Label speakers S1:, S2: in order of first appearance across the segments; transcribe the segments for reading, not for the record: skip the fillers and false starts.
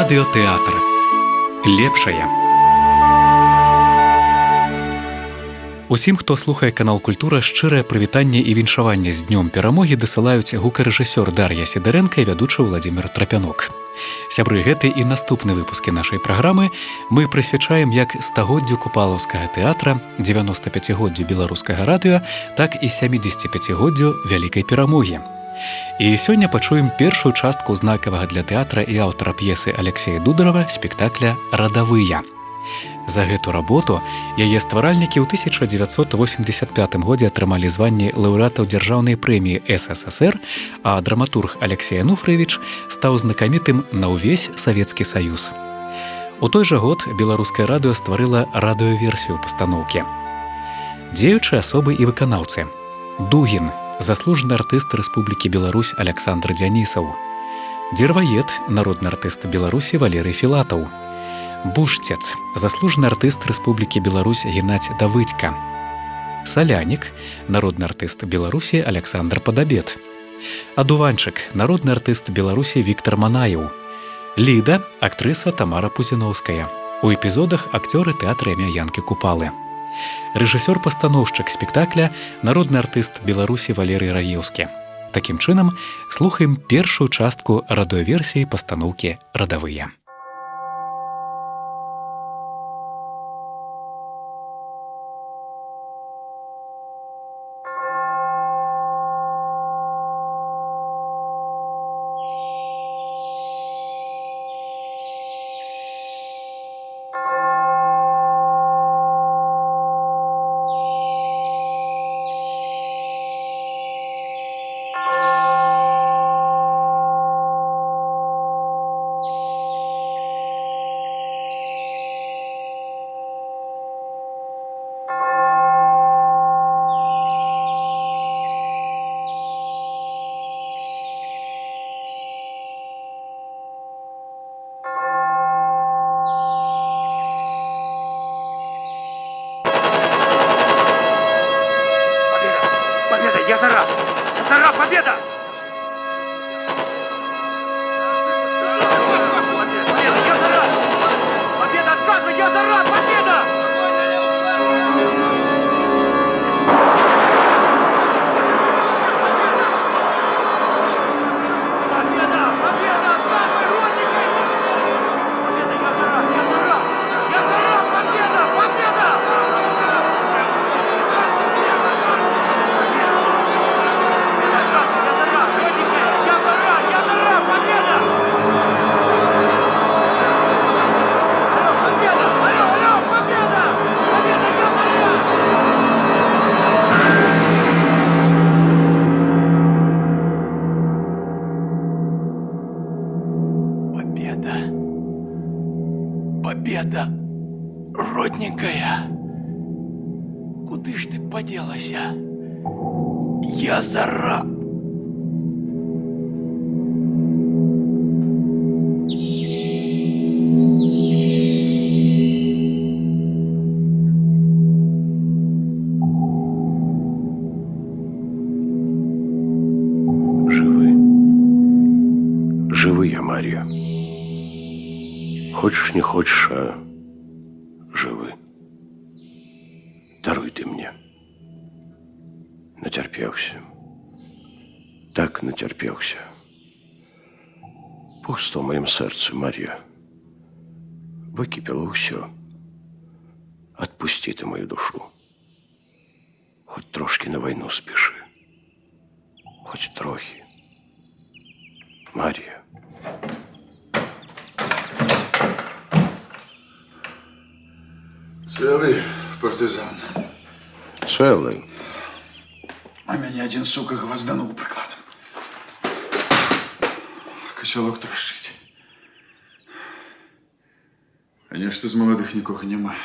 S1: Радыётэатр. Лепшае. Усім, хто слухае канал «Культура», шчырае прывітанне і віншаванне з днём перамогі дасылаюць гукарэжысёр Дар'я Сідарэнка і вядучы Владзімір Трапянок. Сябры, гэты і наступны выпускі нашай праграмы мы прысвячаем як стагоддзю купалаўскага тэатра, 95годдзю беларускага радыё, так і 75годдзю вялікай перамогі. І сёння пачуем першую частку знакавага для тэатра і аўтара п'есы Алексея Дударова спектакля «Радавыя». За гэту работу яе стваральнікі ў 1985 годзе атрымалі званне лаўрэатаў дзяржаўнай прэміі СССР, а драматург Алексей Ануфрыевіч стаў знакамітым на ўвесь Савецкі Саюз. У той жа год беларускае радыё стварыла радыёверсію пастаноўкі. Дзеючыя асобы і выканаўцы. Дугін, заслужаны артыст Рэспублікі Беларусь Аляксандр Дзянісаў. Дзерваед, народны артыст Беларусі Валерый Філатаў. Буштец, заслужаны артыст Рэспублікі Беларусь Геннадзь Давыдька. Салянік, народны артыст Беларусі Аляксандр Падабет. Адуванчык, народны артыст Беларусі Віктар Манаеў. Ліда, актрыса Тамара Пузіноўская. У эпізодах акцёры тэатра імя Янкі Купалы. Рэжысёр-пастаноўшчык спектакля, народны артыст Беларусі Валерый Раеўскі. Такім чынам, слухаем першую частку радыёверсіі пастаноўкі «Радавыя».
S2: Я за раб, победа! Я за раб! Победа, отказывай, я за раб, победа! Победа, отказывай, родники! Победа, я за раб, победа, победа!
S3: Победа, родненькая, куды ж ты поделася? Я за раб.
S4: Живы я, Мария. Хочешь, не хочешь, а живы. Даруй ты мне. Натерпелся. Так натерпелся. Пусто в моем сердце, Мария. Выкипело все. Отпусти ты мою душу. Хоть трошки на войну спеши. Хоть трохи. Мария.
S5: Целый партизан.
S4: Целый.
S5: А меня один, сука, гвозданул прикладом. Кошелок трашить. Конечно, из молодых никого нема.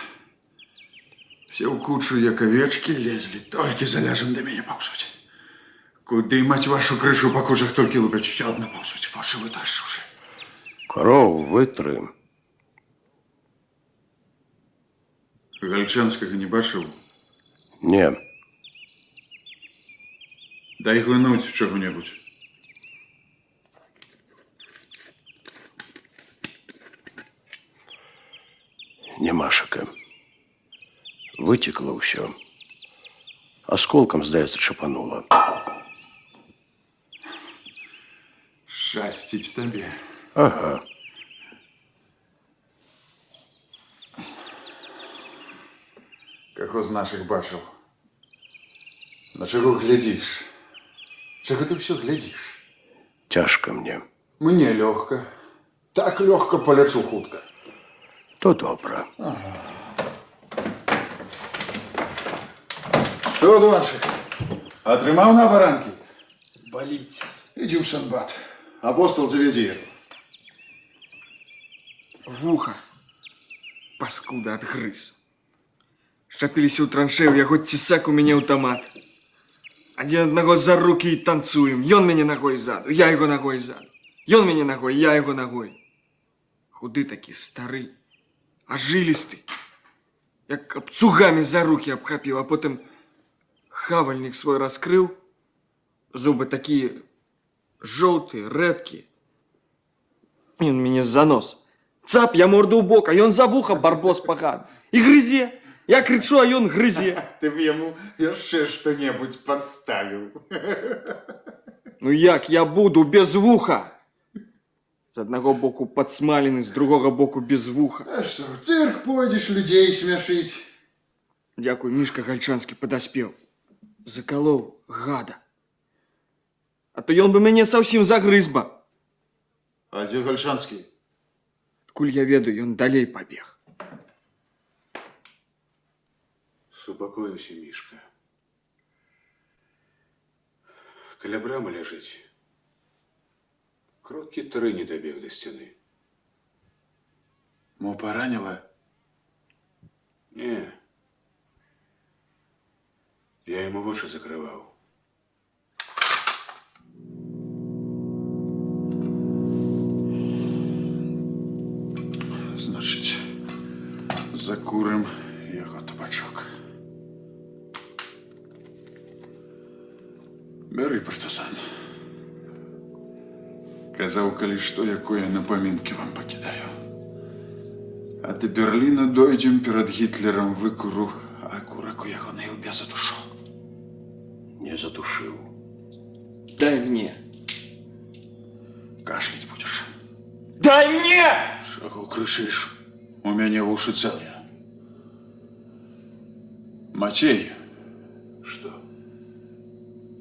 S5: Все в кучу, як овечки, лезли. Только заляжем до меня ползуть. Куды, мать вашу, крышу по кучах только лупят. Еще одна ползуть. Больше вытащи уже.
S4: Корову вытри.
S5: Гальчанского не бачив?
S4: Не.
S5: Дай глянуть чого-небудь.
S4: Нямашака. Вытекло ўсё. Осколком, здаецца, чапанула.
S5: Шасціць табе.
S4: Ага.
S5: Каго з нашых бачыў? На чаго глядзіш? Чаго ты ўсё глядзіш?
S4: Цяжка мне.
S5: Мне лёгка. Так лёгка палячу хутка.
S4: То добра.
S5: Што, Дончык? Атрымаў на баранкі?
S3: Болить.
S5: Ідзі ў санбат. Апостол завядзе яго.
S6: Вуха. Паскуда адгрыз. Шчапіліся ў траншею, яго цісак у мяне аўтамат. Адзін аднаго за рукі і танцуем. Ён мяне нагой ззаду, я яго нагой ззаду. Ён мяне нагой, я яго нагой. Худы такі, стары, а жылісты. Як абцугамі за рукі абхапіў, а потым хавальнік свой раскрыў. Зубы такія жоўтыя, рэдкія. Ён мяне за нос. Цап, я морду ў бок, а ён за вуха барбос паган. І грызе. Я крычу, а ён грызе.
S5: Ты б яму яшчэ што-небудзь падставіў.
S6: Ну як я буду без вуха? З аднаго боку падсмалены, з другога боку без вуха.
S5: А што, в цирк пойдзеш людзей смяшыць?
S6: Дзякуй, Мішка Гальчанскі падаспеў. Закалоў, гада. А то ён бы мяне заўсім загрыз бы.
S5: А дзе Гальчанскі?
S6: Адкуль я ведаю, ён далей пабег.
S7: Супакоюся, Мішка. Каля брамы ляжыць. Кроткі тры не дабег да сцяны.
S5: Мо параніла?
S7: Не. Я яму вочы закрываў.
S5: Значыць, закурым яго табачок. Бяры, партызан. Казаў, калі што, якое напамінкі вам пакідаю. А да Берліна дойдзем перад Гітлерам выкуру, а кураку яго на ілбе задушу.
S4: Не задушыў.
S6: Дай мне.
S5: Кашляць будзеш.
S6: Дай мне!
S5: Чаго крычыш? У мяне вушы цэлыя. Мацей,
S7: Што?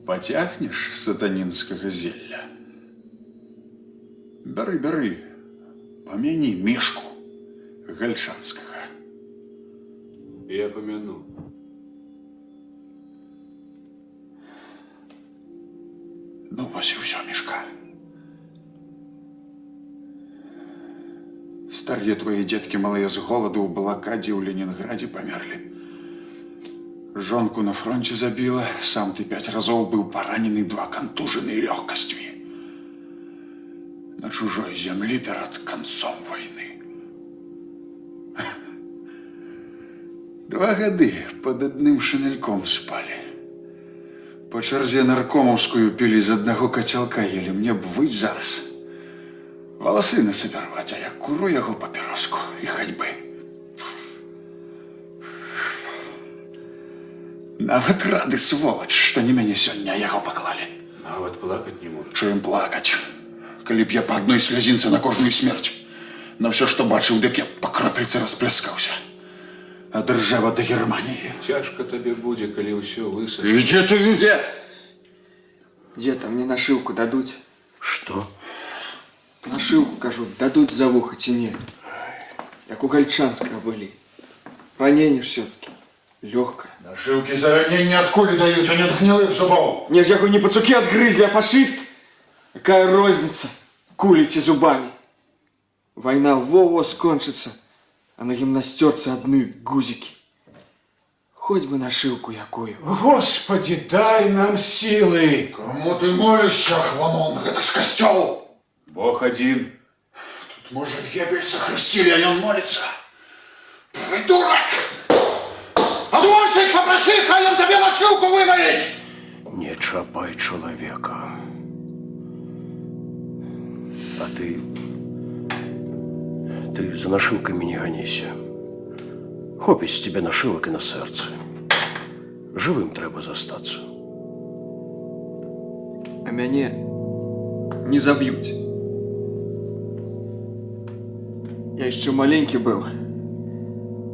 S5: пацягнеш сатанінскага зелля? Бяры, бяры, памяні Мішку Гальчанскага.
S7: Я памяну.
S5: Ну, вось і ўсё, Мішка. Старыя твои дзеткі малыя з голаду ў блакадзе ў Ленінградзе памерлі. Жонку на фронте забіла, сам ты 5 разоў быў паранены, 2 кантужаны і лёгкасцямі. На чужой зямлі перад канцом вайны. 2 гады пад адным шынельком спалі. По чарзе наркомаўскую пілі, з аднаго кацялка елі. Мне б выйць зараз. Валасы насабірваць, а я куру яго папіроску і хадьбы. Нават рады, сволач, што не мяне сёння яго паклалі.
S7: Нават плакаць не можа.
S5: Чым плакаць? Калі б я па адной слязінцы на кожную смерць. На ўсё, што бачыў, дык я па кропельцы распляскаўся. А дзяржава да Германіі.
S7: Цяжка табе будзе, калі ўсё высадзіць.
S5: Ідзе ты!
S6: Дед! Дед, а мне нашивку дадуць?
S4: Што?
S6: Нашивку, кажу, дадуць за вуха ці не? Як у Гальчанскага былі. Раненне все-таки. Лёгкае.
S5: Нашыўкі за раненне ад кулі даюць, а не ад гнілых зубоў.
S6: Мне ж яго не пацукі адгрызлі, а фашыст. Какая розница, кулі ці зубамі. Вайна во-во скончыцца, а на гімнасцёрцы адны гузікі. Хоць бы нашыўку якую.
S3: Господи, дай нам силы!
S5: Кому ты молишься, Хламон? Гэта ж касцёл.
S7: Бог адзін.
S5: Тут, можа, Геббельса хрысцілі, а ён моліцца. Придурак! Адвонься іх папрасі, хай ён табе нашыўку вымаліць!
S4: Не чапай чалавека. А ты за нашыўкамі не ганіся. Хопіць з тебе нашивок і на серце. Живим треба застатися.
S6: А мяне не заб'ють. Я яшчэ маленькі быў.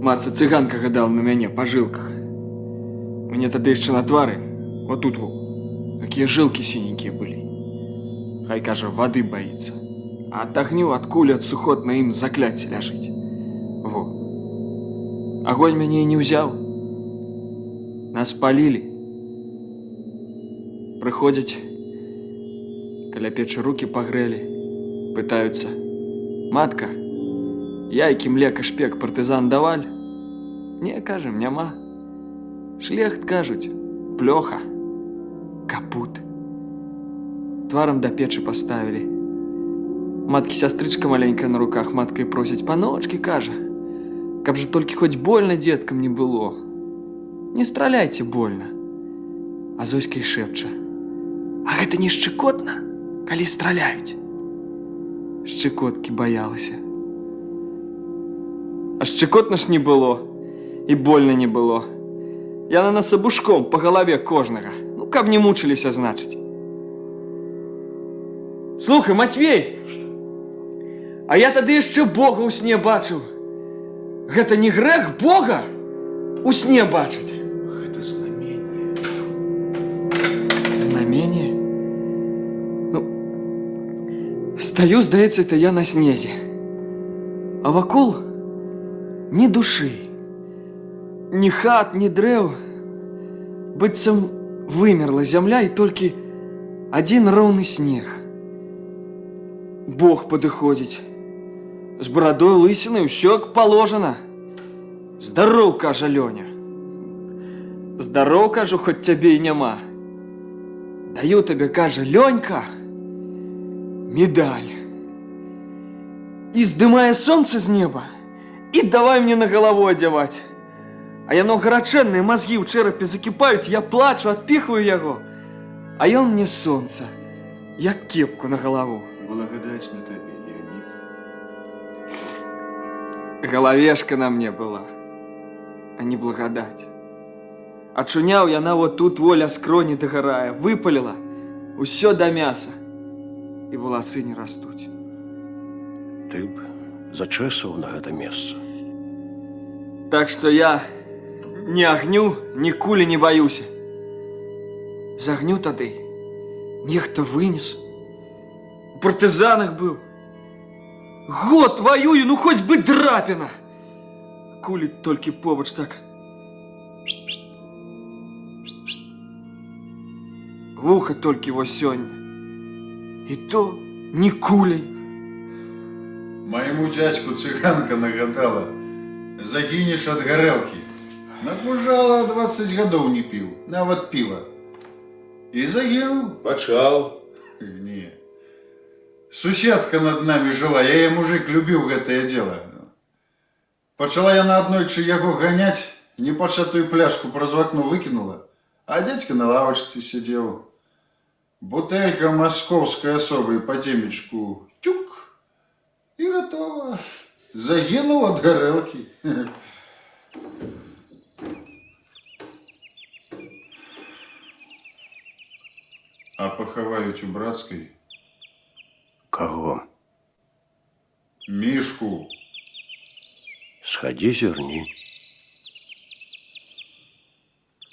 S6: Мацца цыганка гадала на мяне па жылках. Мне тады яшчэ на твары, вот тут во, такія жылкі сіненькія былі. Хай, кажа, вады баіцца. А ад агню, ад кулі, ад сухот на ім закляцце ляжыць. Во. Агонь мяне і не ўзяў. Нас палілі. Прыходзяць, каля печы рукі пагрэлі, пытаюцца: матка, яйкі, млека, шпек партызан даваль? Не, кажем, няма. Шлехт, кажуць, плёха, капут. Тварам да печы паставілі. Маткі сястрычка маленькая на руках, матка і просіць: паночкі, кажа, каб жа толькі хоць больна дзеткам не было. Не страляйце больна. А Зоська і шэпча: а гэта не шчыкотна, калі страляюць? Шчыкоткі баялася. А шчыкотна ж не было, і больно не было. Яна нас абушком па галаве кожнага. Ну, каб не мучыліся, значыць. Слухай, Матвей! А я тады яшчэ Бога ў сне бачыў. Гэта не грэх Бога у сне бачыць?
S3: Гэта знаменне.
S6: Знамение? Ну, стою, здаецца, это я на снезе. А вакол ні душы, ні хат, ні дрэў. Быццам вымерла зямля і толькі адзін роўны снег. Бог падыходзіць. З барадой, лысінай, усё як положана. Здароў, кажа Лёня. Здароў, кажу, хоць цябе і няма. Даю табе, кажа, Лёнька, медаль. І здымае сонца з неба, і давай мне на галаву адзяваць. А яно гарачэннае, мазгі ў чэрапе закіпаюць, я плачу, адпіхваю яго. А ён мне сонца, як кепку на галаву.
S3: Благодать на табе, Леонид.
S6: Галавешка на мне была, а не благодать. Ачуняў яна вот тут воля скроні дагарае, выпаліла усё да мяса, і валасы не растуць.
S4: Ты б зачэсваў на гэта месца.
S6: Так што я ні агню, ні кулі не баюся. З агню тады нехта вынес. У партызанах быў. Год ваюю, ну хоць бы драпіна. Кулі толькі побач так. Вуха толькі во сёння. І то не куляй.
S5: Моему дядьку цыганка нагадала: загінеш ад гарэлкі. Нагужала, 20 гадоў не піў, нават піва. І загінуў.
S7: Пачаў.
S5: Не. Суседка над нами жыла, яе мужик любіў гэтае дело. Пачала яна аднойчы яго ганяць, непачатую пляшку праз вакно выкінула, а дядька на лавачцы сидзеў. Бутэлька маскоўскай асобы па темечку тюк, і гатова. Загінуў ад гарэлкі. А пахаваюць у брацкай
S4: Каго?
S5: Мішку.
S4: Схадзі, зірні.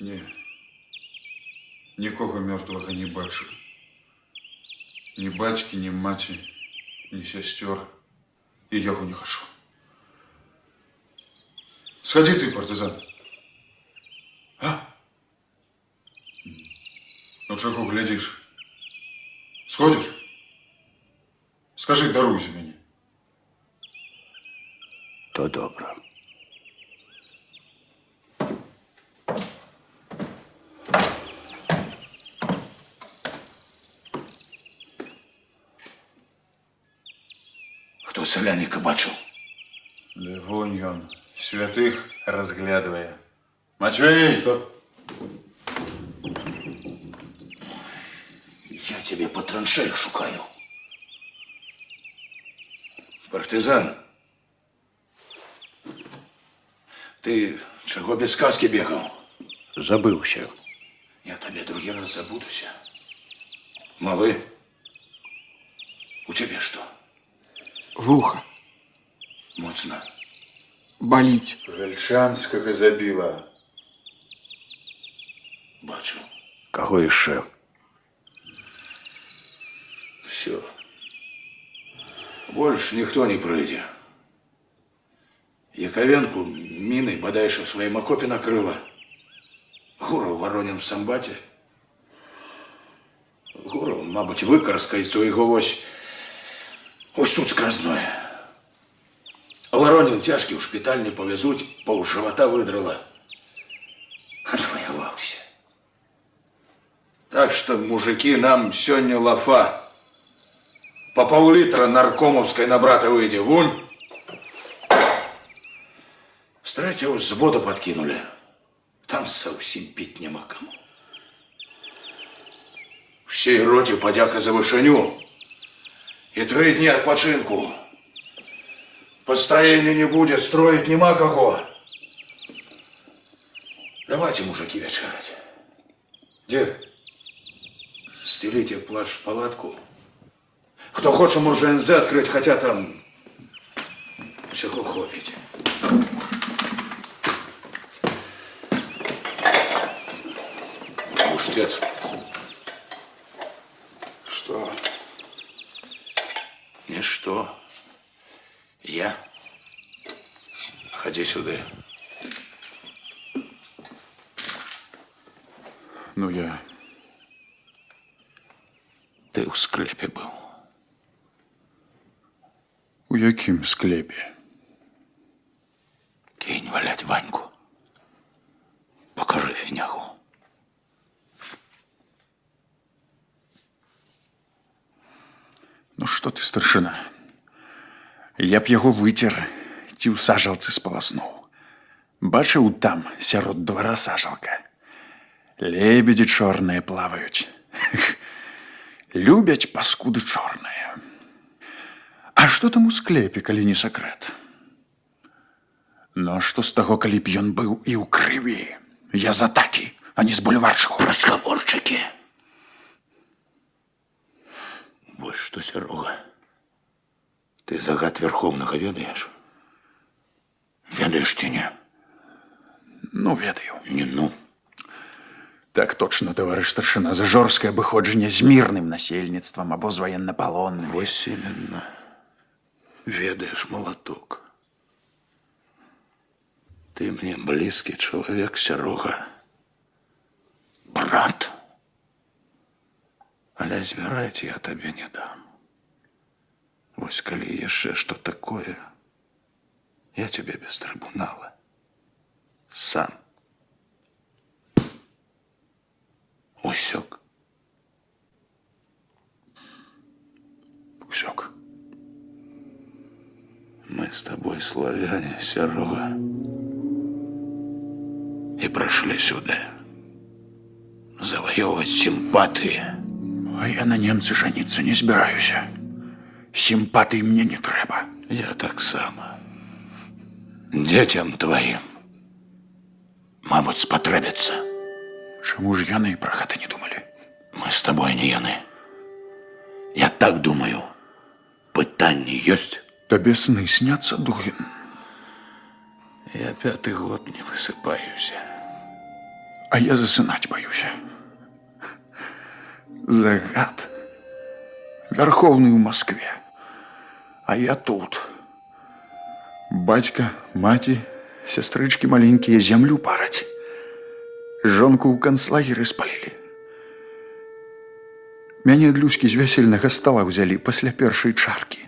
S5: Не. Нікога мёртвага не бачу. Ні бацькі, ні маці, ні сясцёр. І яго не хачу. Сходи ты, партизан. А? Ну чаго глядзіш? Сходишь? Скажи, даруйся мяне.
S4: То добра.
S3: Хто селяніка бачив?
S5: Левонь ён святых разглядывая. Матвей! Что?
S3: Я тебе по траншеях шукаю. Партизан, Ты чего без сказки бегал?
S4: Забыўся.
S3: Я тебе другий раз забудуся. Малы, у тебя что?
S6: Вуха.
S3: Моцно.
S6: Болить.
S5: Гальчанскага забіла.
S3: Бачу.
S4: Каго яшчэ?
S3: Все. Больше никто не пройдет. Яковенку миной бадайше в своем окопе накрыла. Гуров в Воронім самбаті. Гуров, мабуть, викарскається у його ось тут скразное. Воронін тяжкий у шпиталь не повезуть, пол живота выдрала. Отвоевался. Так что, мужики, нам сегодня лафа. По пол-литра наркомовской на брата выйди, вунь. С третьего взвода подкинули. Там совсем пить нема кому. Всей роте подяка за вышеню. И 3 дни отпочинку. Построения не будет, строить нема кого. Давайте, мужики, вечерать. Дед, стелите плащ в палатку. Кто хочет, может НЗ открыть, хотя там всего хопить. Уштец.
S5: Что?
S3: Ничто. Я. Ходи сюда.
S5: Ну, я...
S3: Ты у склепе был.
S5: У якім склепе?
S3: Кинь валять Ваньку. Покажи финяху.
S5: Ну что ты, старшина? Я б яго выцер, ці ў сажалцы спаласнуў. Бачыў там, сярод двара сажалка. Лебедзі чорныя плаваюць. Любяць паскуды чорныя. А што там у склепе, калі не сакрэт? Ну, а што з таго, калі б ён быў і ў крыві? Я за такі, а не з бульварчыку.
S3: Разговорчики. Вот что, Серога. Ты загад Верховного ведаешь? Ведаешь ці не?
S5: Ну, ведаю.
S3: Не ну.
S5: Так точно, товарищ старшина, за жорсткае абыходжанне з мірным насельніцтвам або з ваеннапалоннымі.
S3: Вось именно. Ведаешь, молоток. Ты мне близкий человек, Серога. Брат. Але звяраць я табе не дам. Вось калі яшчэ што такое, я тебе без трибунала. Сам. Усёк.
S5: Усёк.
S3: Мы с тобой славяне, Серога. И пришли сюда завоевывать симпатии.
S5: А я на немцы жаниться не збіраюся. Сімпатый мне не трэба.
S3: Я так само. Детям твоим, мабуть, спотребится.
S5: Чому ж яны про гэта не думали?
S3: Мы с тобой не яны. Я так думаю. Пытанне есть?
S5: Табе сны сняцца, Дугин?
S3: Я 5-й год не высыпаюсь.
S5: А я засынаць боюся. Загад. Верховный в Москве. А я тут. Батька, маці, сястрычкі маленькія зямлю параць. Жонку ў канцлагеры спалілі. Мяне ад Люські з вясельнага стала ўзялі пасля першай чаркі.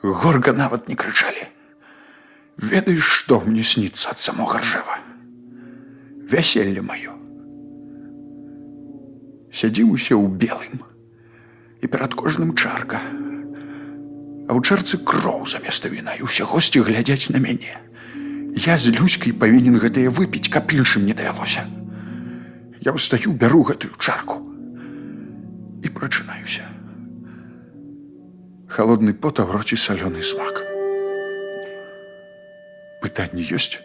S5: Горка нават не крычалі. Ведаеш, што мне сніцца ад самога Ржева? Вяселле маё. Сядзім усе ў белым. І перад кожным чарка. А ў чарцы кроў заместа віна, і ўсе госці глядзяць на мяне. Я з Люськай павінен гэтае выпіць, каб іншым не давялося. Я ўстаю, бяру гэтую чарку і прачынаюся. Холодны пот, а ў роце салёны смак. Пытанне ёсць?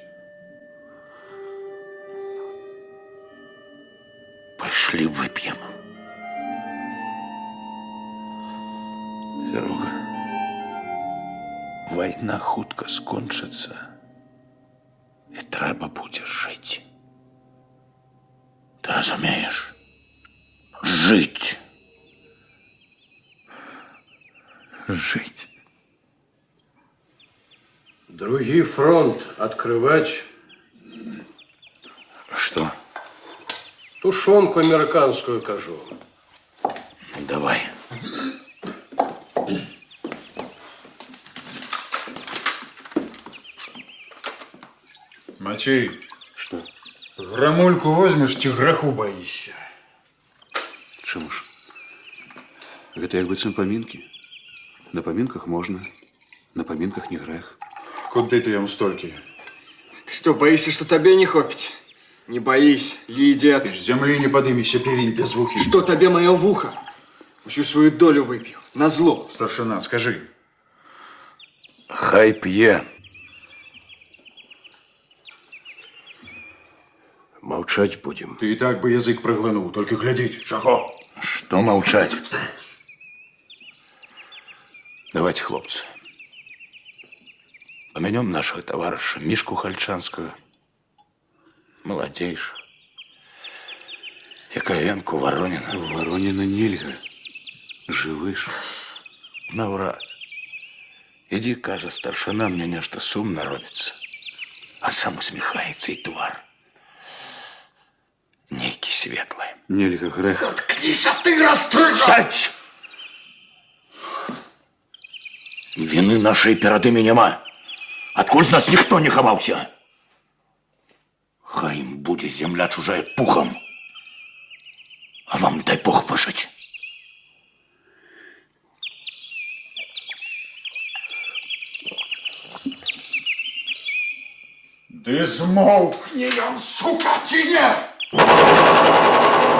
S3: Пошли выпьем. Серега, война хутка скончыцца. І трэба будзе жыць. Ты разумееш? Жить. Жить.
S4: Другий фронт открывать.
S3: Что?
S4: Тушенку американскую кажу.
S3: Давай.
S5: Матей,
S3: Что?
S5: грамульку возьмешь, ці граху боишься?
S7: Чому ж? Гэта як быццам памінкі. На памінках можна, на памінках не грэх.
S5: Куды ты ям столькі?
S6: Ты что, боишься, что тебе не хопить? Не боись, едет.
S5: Ты з зямлі не падыміся, певень без вухі.
S6: Что тебе мое в ухо? Всю свою долю выпью. Назло.
S5: Старшина, скажи.
S3: Хай п'е.
S4: Молчать будем.
S5: Ты і так бы язык проглынул, только глядеть. Чаго?
S3: Что молчать? Давайте, хлопцы, поменем нашего товарища Мишку Хальчанского, молодейшего, Яковенку Воронина.
S7: Вороніна нельга. Живы ж.
S3: Наврад. Иди, кажа, старшина, мне нечто сумно робится. А сам усмехается и твар. Нейкий светлый.
S7: Нельга грэх.
S3: Заткнись, а ты расстрыгать! Вины нашей перад імі няма. Адкуль з нас ніхто не хаваўся. Хай ім будзе земля чужая пухом. А вам дай Бог выжить.
S5: Ты змолкни, ён, сука, ці не?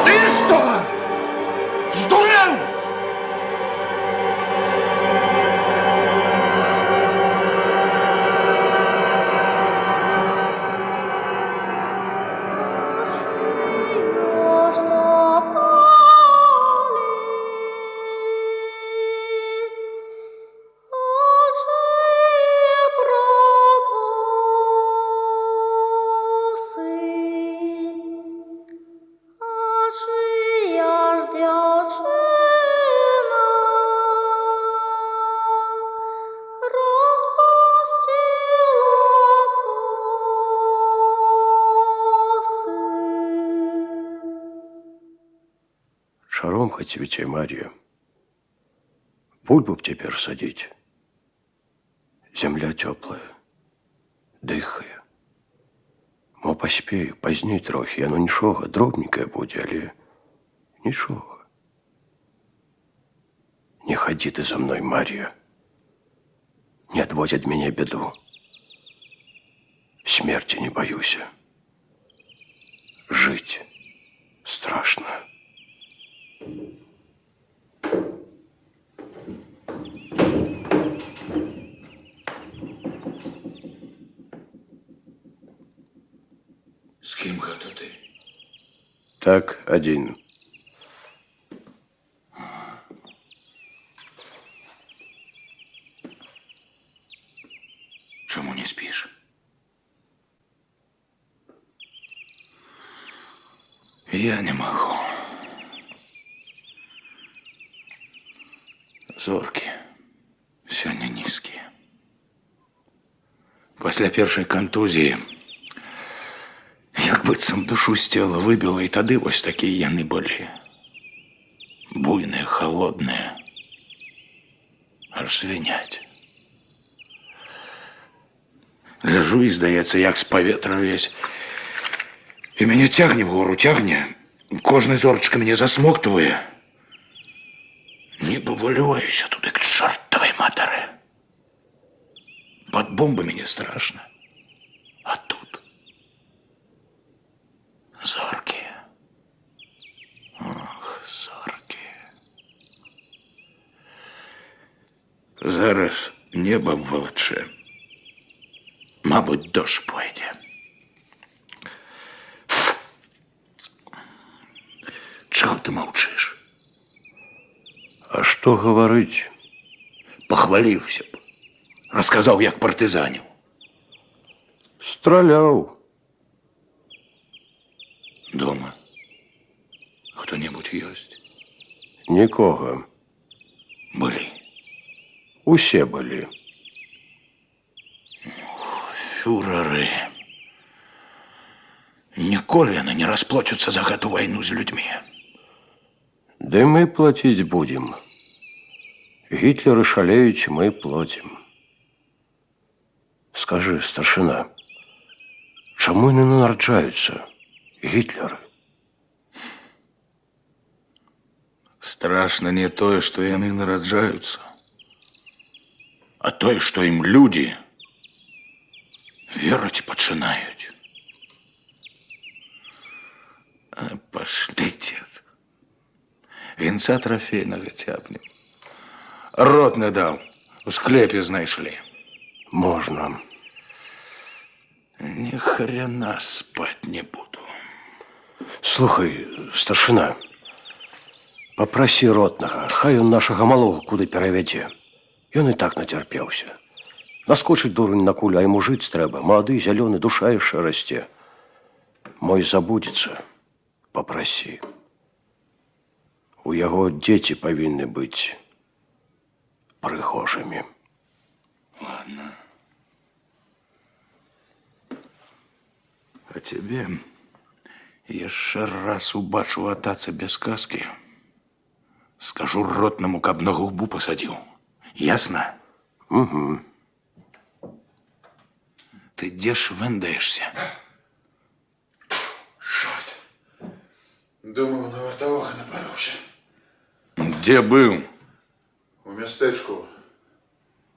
S3: Ты что? Сдурел?
S4: Шаром хоть ведь, Мария. Бульбу б теперь садить. Земля теплая, дыхае. Мо паспею, пазней трохи, яно нічога, дробненькое будзе, але нічога. Не ходи ты за мной, Мария. Не отводь от меня беду. Смерти не боюсь. Жить страшно.
S3: С кем гэта ты?
S4: Так, один.
S3: Чому не спишь? Я не могу. Зорки сёння нізкія. Пасля першай кантузіі як быццам душу з цела выбіла, і тады вось такія яны былі. Буйныя, халодныя. Аж звіняць. Ляжу і, здаецца, як з паветра ўвесь. І мяне цягне вгору, цягне. Кожная зорачка мяне засмоктывае. Не бабулююся туды к чортовой матары. Под бомбами не страшно. А тут зорки. Ох, зорки. Зараз небо вволоче. Мабуть, дощ пойде. Чего ты молчишь?
S4: А что говорить?
S3: Похвалився б. Розказав, як партизанів.
S4: Стралял.
S3: Дома хто-небудь есть?
S4: Нікого.
S3: Были.
S4: Усе были.
S3: Фюреры. Ніколи яны не расплочуцца за гэту вайну з людьми.
S4: Да мы платить будем. Гітлеры шалеють, мы платим. Скажи, старшина, чому не нараджаються Гітлери?
S3: Страшно не тое, што яны нараджаюцца, а тое, што ім людзі верыць пачынаюць. А пашліце. Вінца трафейнага цяпнем. Ротны даў, у склепе знайшлі.
S4: Можна.
S3: Ни хрена спать не буду.
S4: Слухай, старшина, попроси ротнага, хай он нашага малога куды перавядзе. Ён і так нацярпеўся. Наскочыць дурань на кулю, а яму жыць трэба. Малады, зялёны, душа яшчэ расце. Мой забудзецца, попроси. У яго дзеці павінны быць прыгожымі.
S3: Ладно. А тебе яшчэ раз убачу атацца без каски, скажу ротнаму, каб на губу пасадзіў. Ясно?
S4: Угу.
S3: Ты дзе ж вэндаешься?
S5: Шот. Думав, на вартового напарався.
S3: Где был?
S5: У мястэчку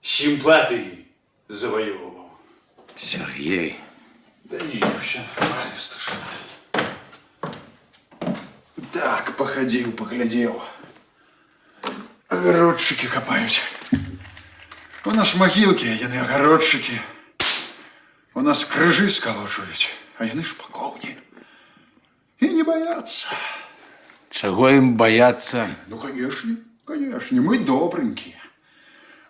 S5: сімпатыі заваёўваў.
S3: Сергей.
S5: Да не, все нормально, старшина. Так, походил, поглядел. Огородчики копают. У нас могилки, а яны огородчики. У нас крыжи сколочують, а яны шпаковні. И не боятся.
S3: Чего им бояться?
S5: Ну, конечно, конечно, мы добренькие.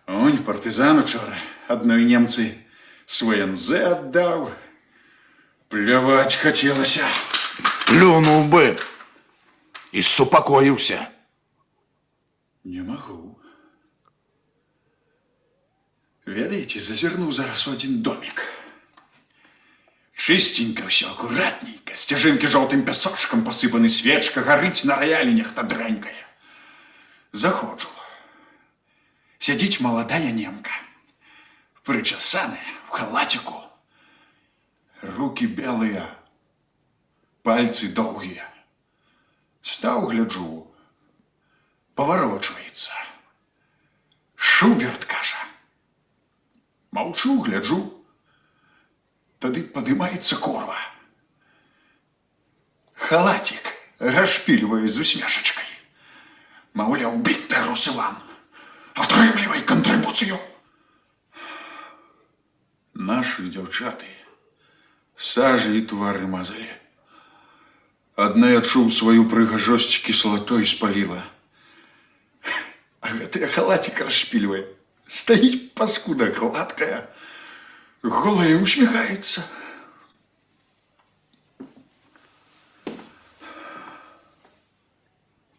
S5: Онь, партизан учора одной немцы свой НЗ отдал. Плевать хотелось.
S3: Плюнул бы и супокоился.
S5: Не могу. Ведаете, зазирнул зараз у один домик. Чистенько все, аккуратненько. Стяжинки желтым песочком посыпаны, свечка горить на рояле нехта дренькая. Заходжу. Сидить молодая немка. Причесаная, в халатику. Руки белые, пальцы долгие. Став, гляджу, поворачивается. Шуберт, каже. Молчу, гляджу. Тады подымается курва. Халатик расшпиливая з усмешечкой. Маўляў, бітте, Русилан, атрымлівай контрибуцию. Наши дзяўчаты сажи и твары мазали. Одна я чуў свою прыгажосць кислотой спалила. А гэтая халатик расшпиливая. Стоит паскуда гладкая, голая усмехается.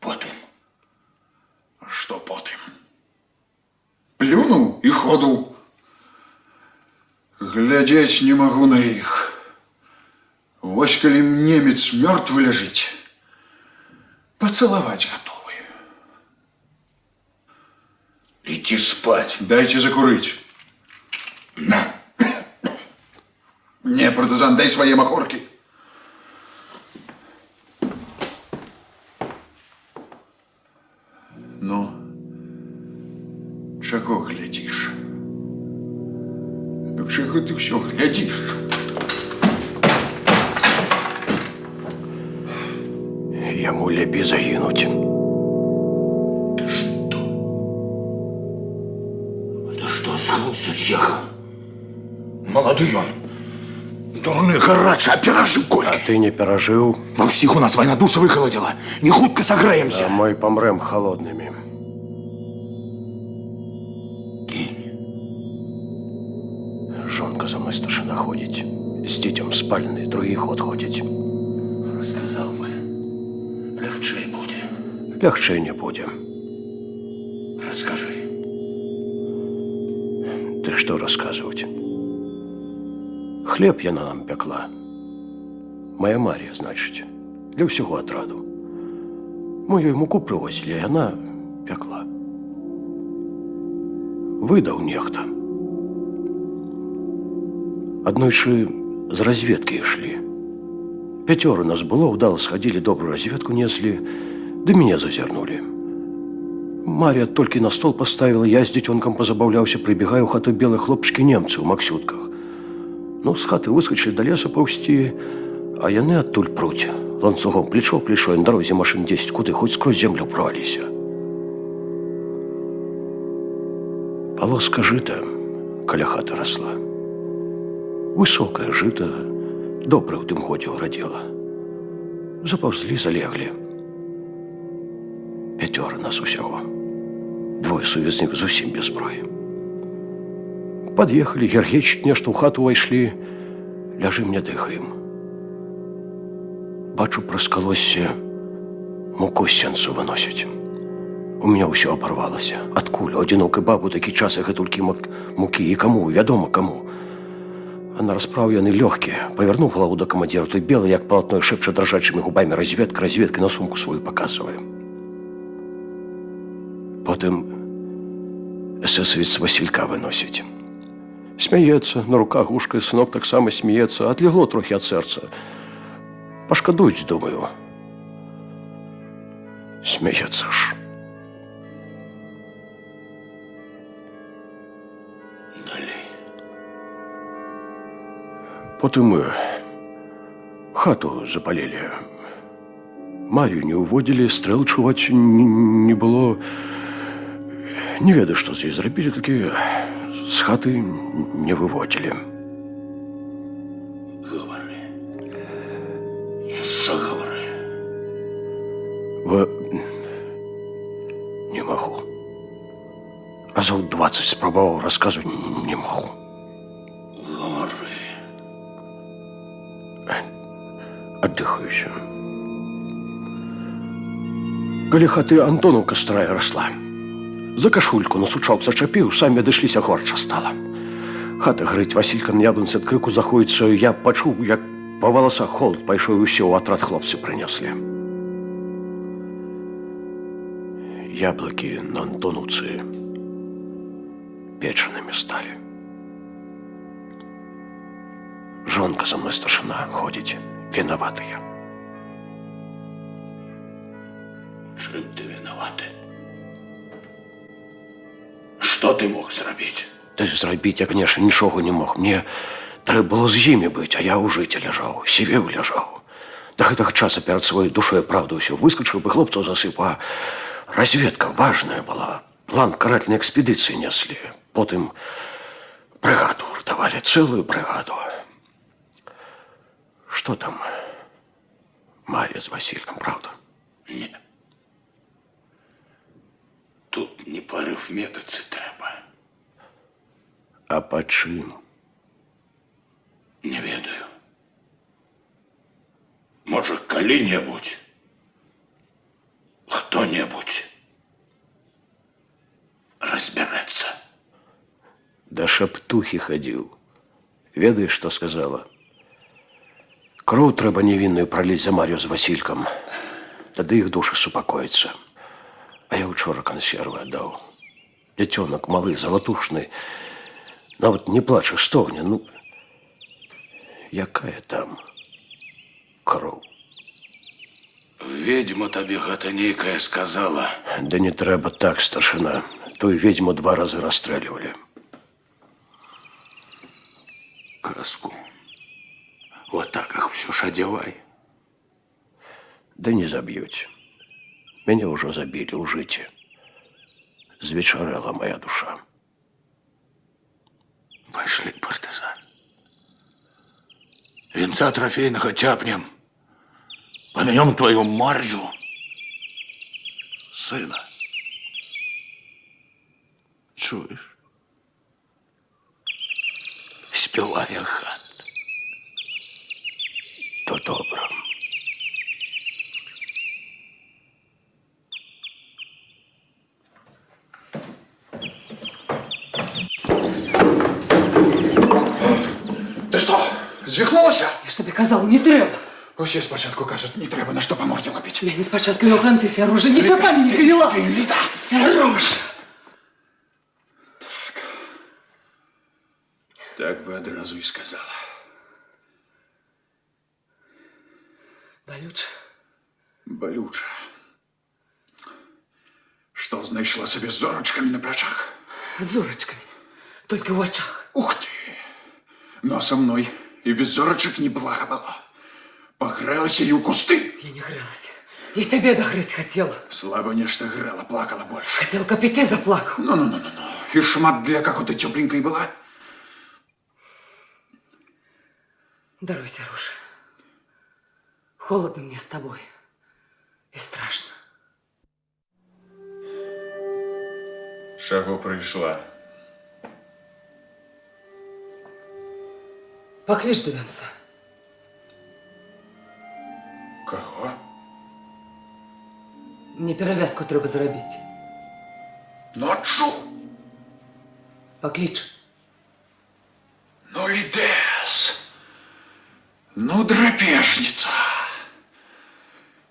S3: Потым.
S5: Что потым? Плюнул и ходу. Глядеть не могу на их. Вось калі немец мертвый ляжыць, поцеловать готовы.
S3: Иди спать.
S5: Дайте закурить.
S3: На.
S5: Не, партизан, дай свои махорки. Ну, чего глядишь? Ну, чего ты все глядишь?
S4: Яму лепей загінуць.
S3: Да что за глуз тут ехал? Молодой он. Дурны гарача, перажыў
S4: А
S3: колькі.
S4: ты не перажыў,
S3: Ва ўсіх у нас вайна душа выхаладзіла. Не хутка
S4: а
S3: сагрэемся.
S4: мы памрэм холоднымі.
S3: Кінь.
S4: Жонка за мной старшина ходить. С детям спальный, другий ход ходить.
S3: Расказаў бы. Лягчэй будзе.
S4: Лягчэй не будем.
S3: Раскажи.
S4: Ты что рассказывать? Хлеб яна нам пекла. Моя Мария, значит, для всего отраду. Мы ёй муку привозили, и она пекла. Выдал нехта. Аднойчы з разведки шли. 5 нас было, удало сходили, добрую разведку несли, да меня зазернули. Мария только на стол поставила, я с детенком позабавлялся, прибегаю в хату белые хлопчики немцы в максютках. Ну, с хаты выскочили до леса паусти, а яны оттуль пруть. Ланцугом плечо в плечо, и на дороге машин 10 куды, хоть сквозь землю провалися. Полоска жита каля хаты росла. Высокая жита, добрая в тым годзе уродила. Заповзли, залегли. 5 нас усяго. 2 сувязных зусім без зброі. Подъехали, гергечить нешта, в хату войшли. Ляжим, не дыхаем. Бачу, праз колоссе муку з сенцу выносять. У меня ўсё оборвалося. Откуль? Одинокой бабу такі час і гэтулькі мукі. І кому? Вядома кому. А на расправу яны лёгкія. Павернув голову до командира, той белый, як полотно, шепча дрожачими губами: разведка, разведка, на сумку свою показыває. Потім эсэсовец Василька выносить. Смеется, на руках ушкой, сынок так само смеется. Отлегло трохи от сердца. Пошкодують, думаю. Смеется ж.
S3: Далей.
S4: Потім мы хату запалили. Марию не уводили, стрел чувать не было. Не ведаю, что здесь зробили, таки с хаты не выводили.
S3: Говори. Еще говори.
S4: Не могу. Разов 20 спробовал, рассказывать не могу.
S3: Говори.
S4: Отдыхаюсь. Каля хаты Антоновка старая росла. За кашульку на сучок зачапіў, самі адышліся, горча стала. Хата грыць, Василька на яблонцы ад крыку заходзіцца, я пачуў, як па валасах холод пайшоў, і ўсё ў атрад хлопцы прынеслі. Яблоки на Антоновцы печенными стали. Жонка за мной старшина ходить, виноватая.
S3: Чым ты виноваты? Что ты мог зрабіць?
S4: Та зрабіць я, конечно, нічога не мог. Мне трэба было з імі быць, а я ў жыце ляжаў, сівеў ляжаў. До гэтага часа перад сваёй душой правду ўсё выскочыў бы, хлопцаў засып, а разведка важная была. План карательной экспедиции несли. Потым бригаду уртовали, целую бригаду. Что там? Мария с Васильком, правда?
S3: Ні. Тут не по арифметиці треба.
S4: А по чым?
S3: Не ведаю. Може, калі-небудзь, хто-небудзь разберэцца.
S4: Да шаптухи ходил. Ведаешь, что сказала? Кроў трэба невинную пролить за Марию с Васильком. Тады их души супокоятся. А я учора консервы отдал. Детенок малый, золотушный. Нават не плача, стогне. Ну, якая там кроў?
S3: Ведьма табе гэта нейкая сказала.
S4: Да не трэба так, старшина. Той ведьму 2 раза расстреливали.
S3: Каску. Вот так их все ж одевай.
S4: Да не забьете. Меня уже забили, ужите. Звечарела моя душа.
S3: Пошли, партизан. конца трофейного тяпнем. Поменем твою морду, сына. Чуешь? Спевая хат. То добром.
S5: Ти що, звіхнулася?
S8: Я ж тобі казала, не треба.
S5: Усі спочатку кажуть, не треба на що по морді лапити.
S8: Я не спочатку його конці сяружа, нічого пам'ять не привела.
S5: Ти, Ліда!
S8: Сяружа!
S5: Так би одразу і сказала.
S8: Болюче.
S5: Болюча. Що знайшла собі з зорочками на плечах?
S8: З зорочками. Тільки в очах.
S5: Ух ти! Ну, а со мною і без зорочок неблаго було. Погрелася і у кусти.
S8: Я не грелась. Я тебе догреть хотела.
S5: Слабо нечто грела, плакала больше.
S8: Хотел, как и ты заплакал.
S5: Ну. И шмат для какой-то тепленькой была.
S8: Даруй, Сяруша. Холодно мне с тобой. И страшно.
S5: Чого прийшла?
S8: Поклич до венца.
S5: Кого?
S8: Мне перевязку треба зробити.
S5: Ну, а чу?
S8: Поклич.
S5: Ну, Лідес. Ну, драпежниця.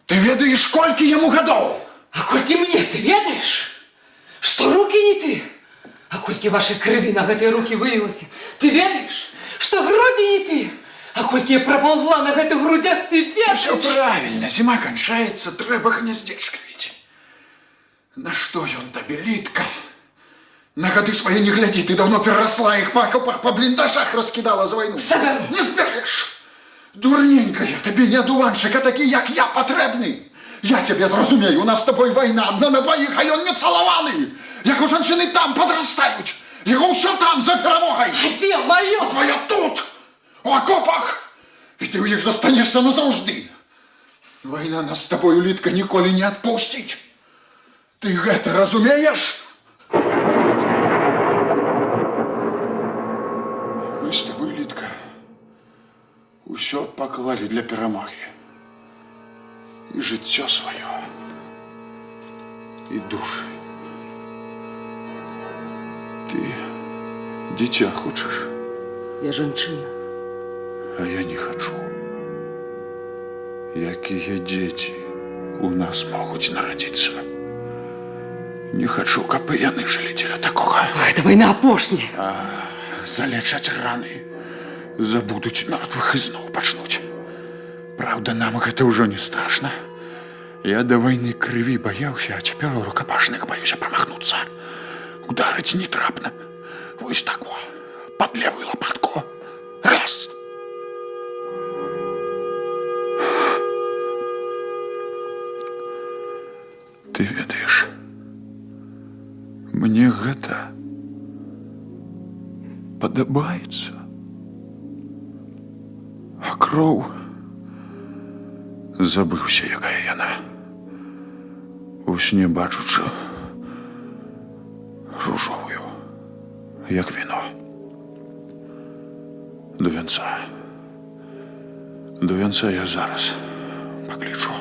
S5: Ти ведаєш, кольки йому годов?
S8: А кольки мне, ты ведаешь? Что руки не ты? А кольки вашей крови на гэтай руки вылилось? Ты ведаешь? Что груди не ты? А кольки я проползла на гэтых грудях, ты ведаешь?
S5: Все правильно, зима кончается, треба гнездечко ведь. На что ён табе, Лидка? На годы свои не гляди, ты давно переросла их по окопах, по блиндажах раскидала за войну.
S8: Соберу.
S5: Не збереш. Дурненькая, тобі не одуванчик, а такий, як я, потребний. Я тебе зрозумію, у нас з тобою війна, одна на двоїх, а ён не цілований. Як у жінки там подростають, його все там за перемогою.
S8: Где мое?
S5: Твоя тут, у окопах, і ти у їх застанешся назавжди. Війна нас з тобою, Лідка, ніколи не відпустить. Ти гэта розумієш? Ми з тобою, Лідка, усё поклали для перемоги. І життя своє, і душі. Ти дитя хочеш?
S8: Я женщина.
S5: А я не хочу. Якія дети у нас могут народиться? Не хочу, каб і яны жылі дзеля такого.
S8: Гэта война апошняя.
S5: Залечаць раны, забудуць мертвых і зноў пачнуць. Правда, нам гэта ўжо не страшно. Я до войны крыві баяўся, а цяпер у рукапашных баюся прамахнуцца. Ударыць не трапна. Вось так во, под левую лопатку. Раз. Ты ведаеш, мне гэта падабаецца. А кроў... Забыўся, якая яна. У сне бачучы ружовую, як віно. До венца. До венца я зараз паклічу.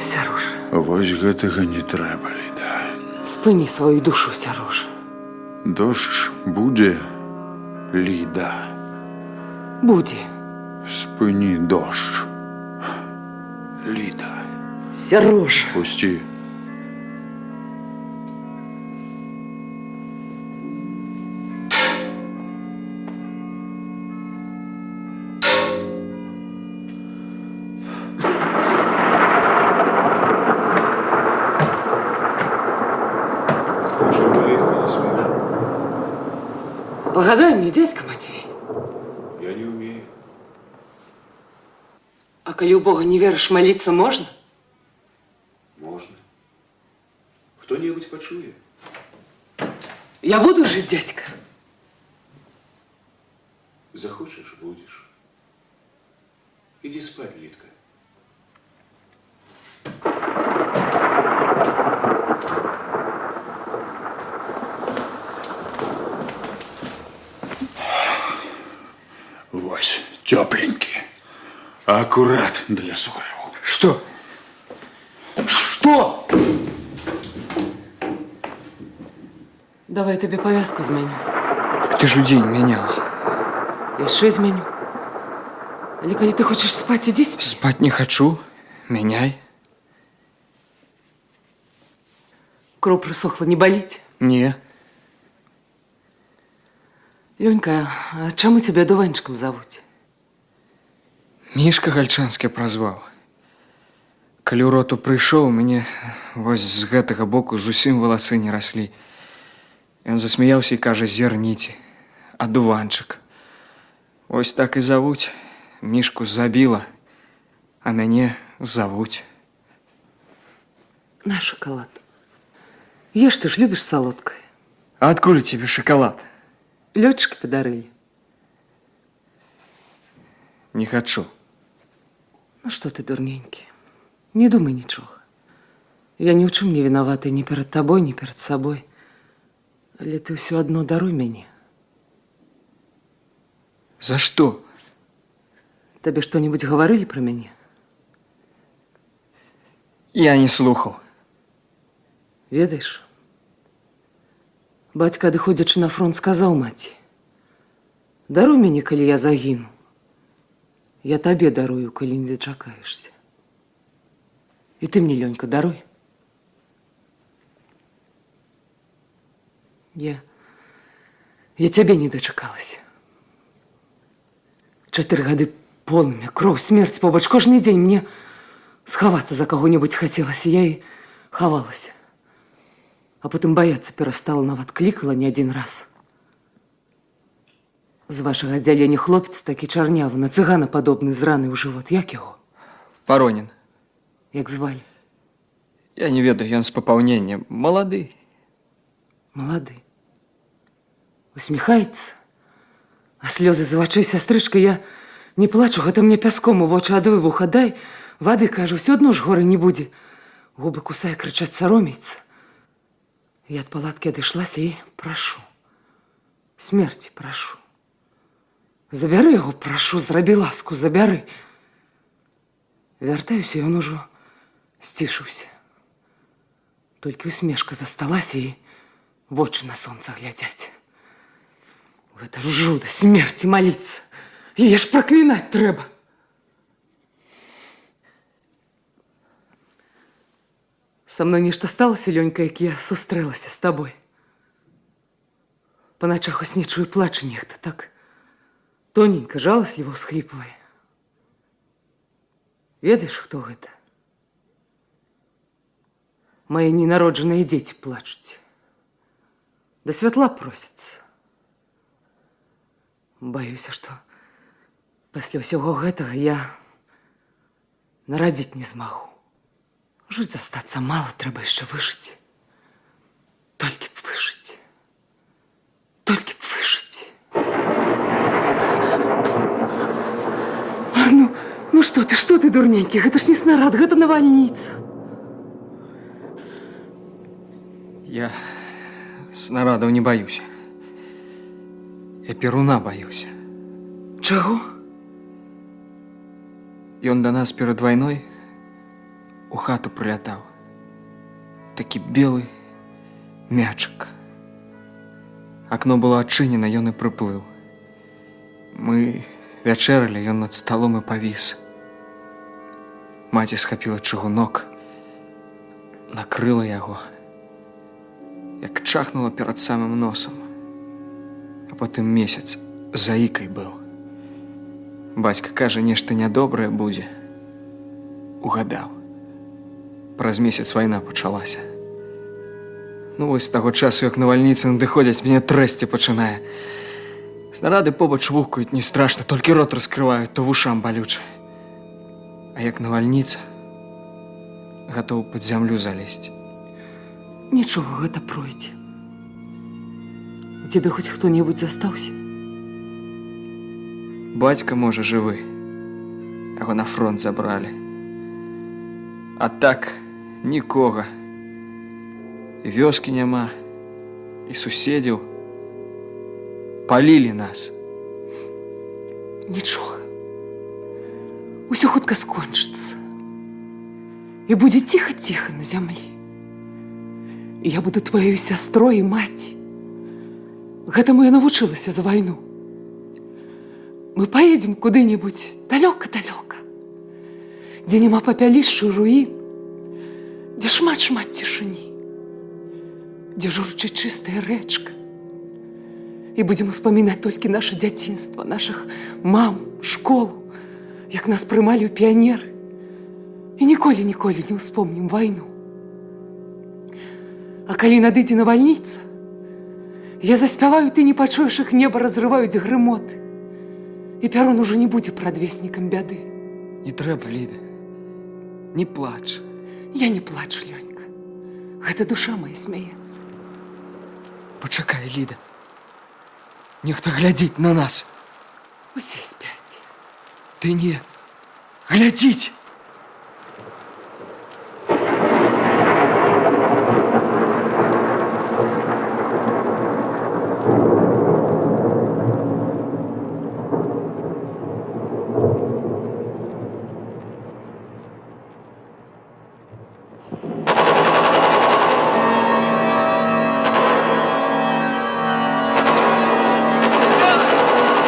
S8: Сяруша,
S5: Вось гэтага не трэба, Ліда.
S8: спыни свою душу, Сяруша.
S5: Дождж будзе, Ліда.
S8: Будзе.
S5: Спыні дождж. Ліда.
S8: Сяруша.
S5: Пусти.
S8: Погадай мне, дядька Матвей.
S7: Я не умею.
S8: А коли у Бога не веришь, молиться можно?
S7: Можно. Кто-нибудь почує.
S8: Я буду жить, дядька.
S7: Захочешь – будешь. Иди спать, Литка.
S5: Вось, тепленький. Аккурат для своего.
S6: Что? Что?
S8: Давай я тобі пов'язку зменю.
S6: Так ты ж день менял.
S8: Я ще зменю. Але коли ти хочеш спати, іди спи.
S6: Спать не хочу. Меняй.
S8: Кров присохла, не болить?
S6: Не.
S8: Ленька, а чому тебе Дуванчиком зовуть?
S6: Мішка Гальчанскі прозваў. Калі ў роту прыйшоў, мяне вось з гэтага боку зусім валасы не раслі. Ён засмяяўся і кажа: зерніце, адуванчык. Вось так і завуць. Мішку забіла, а мяне завуць.
S8: На шоколад. Ешь, ты ж любишь солодкое.
S6: А адкуль тебе шоколад?
S8: Лётчики подарили.
S6: Не хочу.
S8: Ну что ты, дурненький, не думай ничего. Я ни в чем не виновата ни перед тобой, ни перед собой. Але ты все одно даруй мне.
S6: За что?
S8: Тебе что-нибудь говорили про меня?
S6: Я не слухаў.
S8: Ведаешь, бацька, адыходзячы на фронт, сказаў маці: даруй мяне, калі я загіну. Я табе дарую, калі не дачакаешся. І ты мне, Лёнька, даруй. Я цябе не дачакалася. 4 гады полымя, кроў, смерць побач. Кожны дзень мне схавацца за каго-небудзь хацелася. Я і хавалася. А потым баяцца перастала, нават клікала не адзін раз. З вашага аддзялення хлопец такі чарнявы, на цыгана падобны, з раны ў жывот. Як яго?
S6: Воронин.
S8: Як звалі?
S6: Я не ведаю, ён з папаўнення. Малады.
S8: Малады. Усміхаецца. А слёзы з вачэй сястрычка, я не плачу, гэта мне пяском у вочы ад выбуха дай. Вады, кажу, ўсё адно ж горы не будзе. Губы кусае, крычаць, саромеецца. Я ад палаткі адышлася і прашу. Смерці прашу. Забяры яго, прашу, зрабі ласку, забяры. Вяртаюся, ён ужо сцішыўся. Толькі усмешка засталася і вочы на сонца глядзяць. Гэта ж жуда, смерці маліцца. Яе ж праклінаць трэба. Са мной нешта сталася, Лёнька, як я сустрэлася з табой. Па начах ось не чую плачу нехта, так тоненька, жаласліва ўсхліпвае. Ведаеш, хто гэта? Мае ненароджаныя дзеці плачуць. Да святла просяцца. Баюся, што пасля ўсяго гэтага я нарадзіць не змагу. Жыць застацца мала, трэба яшчэ выжыць. Толькі б выжыць. Толькі б выжыць. Ну што ты, дурненькі? Гэта ж не снарад, гэта навальніца.
S6: Я снарадаў не баюся. Я перуна баюся.
S8: Чаго?
S6: Ён да нас перад вайной у хату прылятаў. Такі белы мячык. Акно было адчынена, ён і прыплыў. Мы вячэралі, ён над сталом і павіс. Маці схапіла чыгунок, накрыла яго, як чахнула перад самым носам. А потым месяц заікай быў. Бацька кажа, нешта нядобрае будзе. Угадаў. Праз месяц вайна пачалася. Ну вось з таго часу, як навальніцы надыходзяць, мяне трэсці пачынае. Снарады побач вухкаюць, не страшна, толькі рот раскрываюць, то вушам балюча. А як навальніца, гатоў пад зямлю залезці.
S8: Нічога, гэта пройдзе. У цябе хоць хто-небудзь застаўся?
S6: Бацька, можа, жывы, Яго на фронт забрали. А так нікога. І вёскі няма, і суседзяў. Палілі нас.
S8: Нічога. Усё хутка скончыцца. І будзе ціха-ціха на зямлі. І я буду тваёй сястрой і маці. Гэтаму я навучылася за вайну. Мы поедем куды-нибудь далёка-далёка, дзе няма папялішчу руін, дзе шмат-шмат цішыні, дзе журчыць чыстая рэчка. І будзем успамінаць толькі наша дзяцінства, нашых мам, школу, як нас прымалі ў піянеры. І ніколі-ніколі не ўспомнім вайну. А калі надыдзе навальніца, я заспяваю, ты не пачуеш, іх неба разрываюць грымоты. І Пярун ужо не будзе прадвеснікам бяды.
S6: Не трэба, Ліда. Не плач.
S8: Я не плачу, Лёнька. Гэта душа моя смяецца.
S6: Пачакай, Ліда. Нехта глядзіць на нас.
S8: Усе спяць.
S6: Ты не. Глядзіць!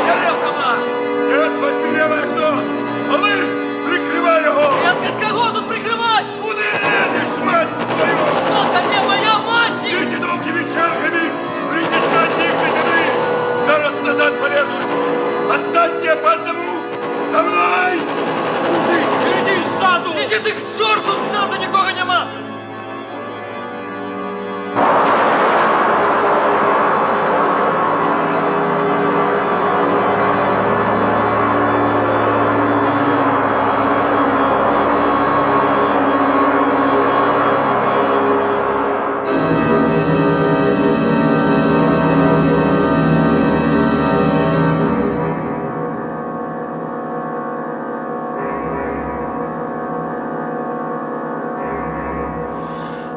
S2: Ярел, команд!
S3: Нет, возьми левое окно! Малыш, прикрывай его!
S2: Нет, от кого тут прикрывать?
S3: Куда лезешь, мать твою?
S2: Что там мне моя мать?
S3: Эти долгими чарками притискайте их до земли! Зараз назад полезут! Останьте по одному! За мной!
S2: Куди? Гляди ззаду! Іди ти к чорту, ззаду нікого нема!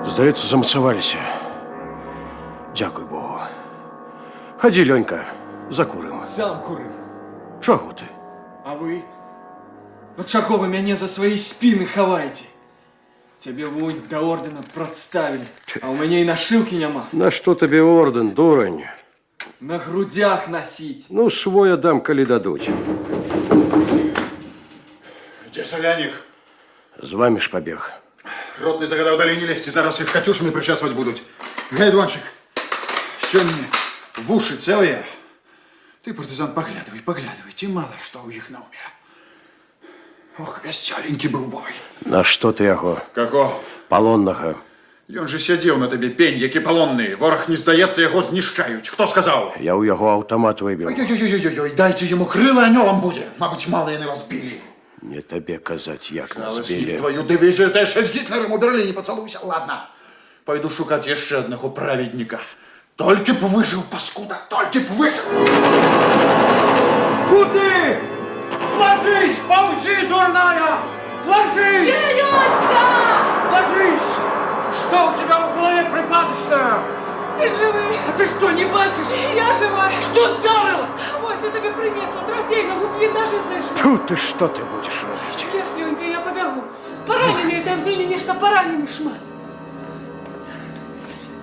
S4: Здаецца, замацаваліся. Дзякуй Богу. Хадзі, Лёнька, закурым.
S6: Сам куры.
S4: Чаго ты?
S6: А вы? Ну чаго вы мяне за свае спіны хаваеце? Цябе вунь да ордэна прадставілі, а ў мяне і нашыўкі няма.
S4: На што табе ордэн, дурань?
S6: На грудях носить.
S4: Ну, свой аддам, калі дадуць.
S5: Где Соляник?
S4: З вамі ж пабег.
S5: Ротный загадал далей не лезть, зараз их Катюшами причесывать будут. Гайдванчик, сегодня в уши целые. Ты, партизан, поглядывай, поглядывай, мало что у них на уме. Ох, веселенький был бой.
S4: На што ты яго?
S5: Како?
S4: Палоннага.
S5: Ён же сядзеў на табе пень, які палонны. Вораг не здаецца, яго знішчаюць. Хто сказаў?
S4: Я ў яго аўтамат выбіў.
S5: Ой-ой-ой-ой-ой, дайце яму крылы анёлам будзе. Мабыць, мала яны вас білі.
S4: Не табе казаць, як
S5: Знала
S4: нас
S5: світ
S4: білі.
S5: твою дывізію, ты яшчэ з Гітлером у Берліне пацалуйся. Ладно, пойду шукаць яшчэ аднаго праведніка. Толькі б выжыў, паскуда, толькі б выжыў.
S2: Куды? Ложись, ползи, дурная! Ложись!
S8: Лёнька!
S2: Ложись! Что у тебя в голове припадочное?
S8: Ты живый!
S2: А ты что, не бачишь?
S8: Я жива!
S2: Что сдарилось?
S8: Ось я тобі принесла трофейного бліндажа знайшла.
S4: Тут ти що ти будеш робити?
S8: Леш, Лёнька, я побягу. Поранений, там сьогодні нешта поранений шмат.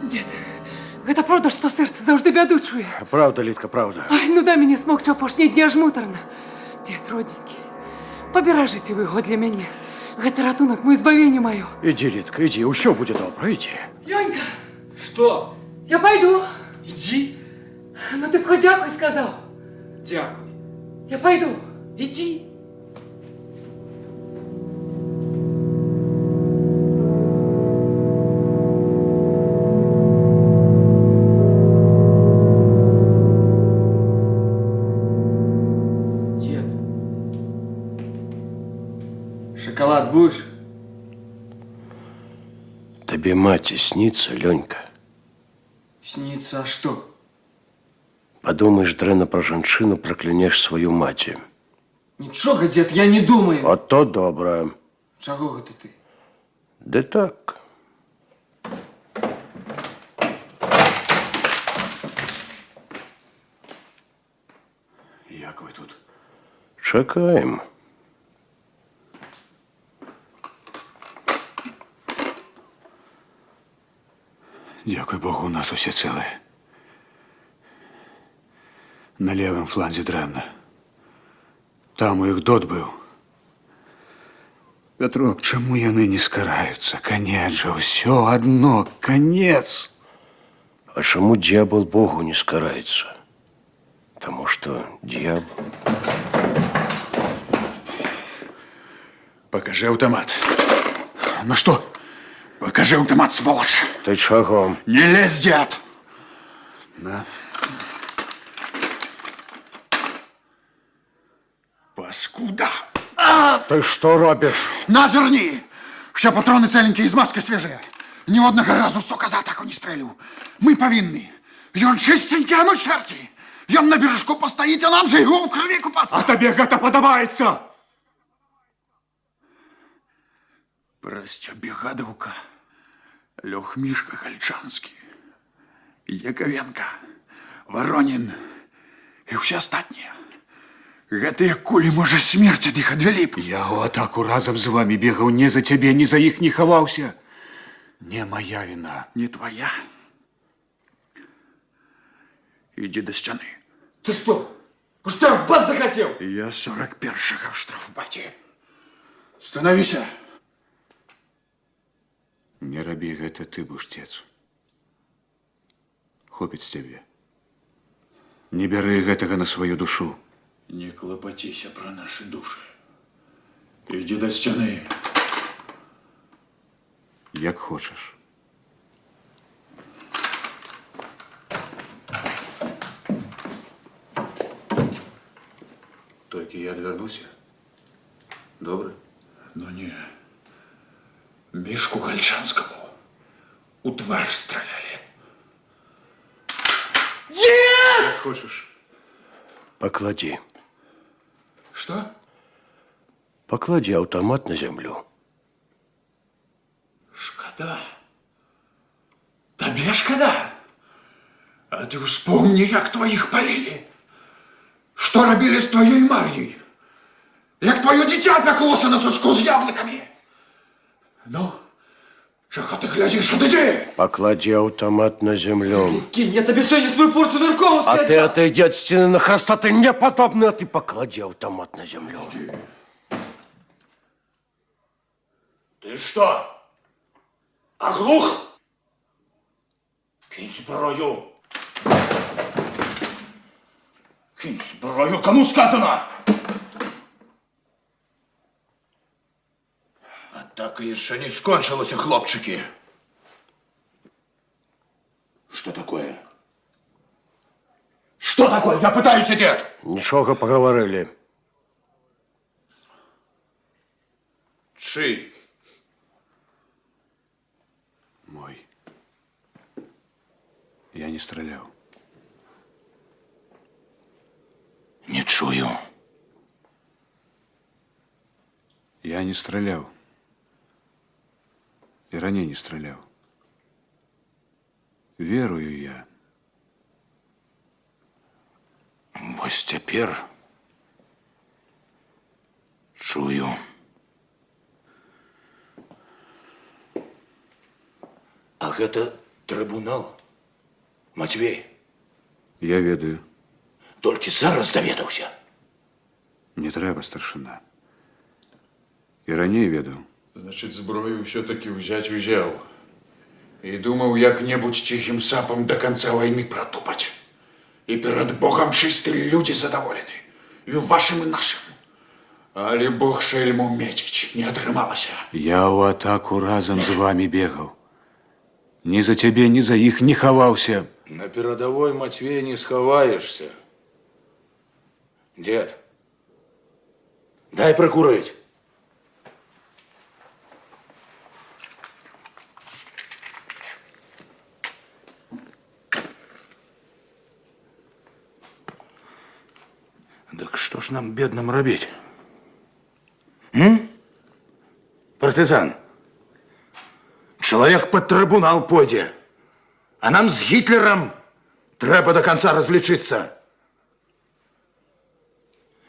S8: Дед, гэта правда, што сэрца заўжды бяду чуе?
S4: Правда, Літка, правда.
S8: Ай, ну дай мяне смокча апошнія дні аж мутарна. Дед, родненькі, паберажыце вы яго для мяне. Гэта ратунак, мой збавенне маё.
S4: Ідзі, Літка, ідзі, усё будзе добра, ідзі.
S8: Лёнька,
S6: Что?
S8: я пойду.
S6: Иди.
S8: Ну ты б хоць дзякуй сказаў.
S6: Дякуй.
S8: Я пойду.
S6: Иди. Дед. Шоколад будешь?
S4: Табе маці снится, Лёнька.
S6: Снится, а что?
S4: Подумаешь дрэнна про жанчыну, проклянешь свою маці.
S6: Нічога, дед, я не думаю.
S4: Ото добре.
S6: Чаго гэта ты?
S4: Де так.
S7: Як ви тут?
S4: Чекаємо.
S7: Дякую Богу, у нас усе ціле. На лівому фланзі древно. Там у їх дот був. Петрок, чому яны не скараються? Конець же, все одно, конец.
S4: А чому дьявол Богу не скарається? Тому що дьявол...
S5: Покажи автомат. Ну что? Покажи автомат, сволочь.
S4: Ти чого?
S5: Не лезь, дед. На. Паскуда.
S4: Ти що робиш?
S5: Назирни! Все патроны целенькие, из маски свежие. Ни одного разу, сука, за атаку не стрелю. Мы повинны. Ён чистенький, а мы шерти. Ён на бережку постоит, а нам же его в крови купаться. А тебе это подобается. Простя Бегадовка, Лех Мишка Хальчанский, Яковенко, Воронин и все остальные. Гэтыя кулі, можа, смерць ад іх адвялі б.
S7: Я ў атаку разам з вами бегаў не за цябе, ні за іх не хаваўся. Не моя вина.
S5: Не твоя. Иди до стены.
S6: Ты что, в штрафбат захотел?
S5: Я 41-го в штрафбате. Становися.
S7: Не рабі гэта ты, буштец. Хопіць з цябе. Не бяры гэтага на сваю душу.
S5: Не клопотися про наши души. Иди до стены.
S7: Як хочаш. Толькі я адвярнуся. Добре?
S5: Но не. Мишку Гальчанскому у тварь стреляли.
S7: Як хочаш.
S4: Поклади.
S5: Что?
S4: Поклади автомат на землю.
S5: Шкода. Тебе шкода. А ты вспомни, як твоих полили. Что робили с твоей Марьей. Як твое дитя пеклося на сушку с яблоками. Ну, чего ты глядишь, отойди!
S4: Поклади автомат на землю.
S6: Кинь, я тебе сегодня свою порцию наркомов
S4: А ты отойди от стены на хреста, ты неподобный, а ты поклади автомат на землю.
S3: Ты что? Оглух? Кинь зброю. Кинь зброю, кому сказано? Атака еще не скончилась, хлопчики. Что такое? Что такое? Я пытаюсь, дед.
S4: Нічого поговорили.
S3: Чий?
S7: Мой. Я не стрелял.
S3: Не чую.
S7: Я не стрелял. И ранее не стрелял. Верую я.
S3: Вось цяпер чую. А гэта трибунал? Матвей,
S7: Я ведаю.
S3: толькі зараз даведаўся.
S7: Не трэба, старшина. І раней ведаў.
S5: Значит, зброю все-таки взять узял. И думал, як-небудзь тихим сапом до конца войны протупать. И перед Богом чистые люди задоволены. И вашим, и нашим. Али Бог шельму метить не атрымалася.
S7: Я ў атаку разам з вами бегаў. Ні за цябе, ні за іх не хаваўся.
S3: На передовой, Матвей, не сховаешься. Дед, дай прокурить. Так что ж нам, бедным, робить? Партизан, чоловік під трибунал пойде, а нам з Гітлером треба до кінця розлічитися.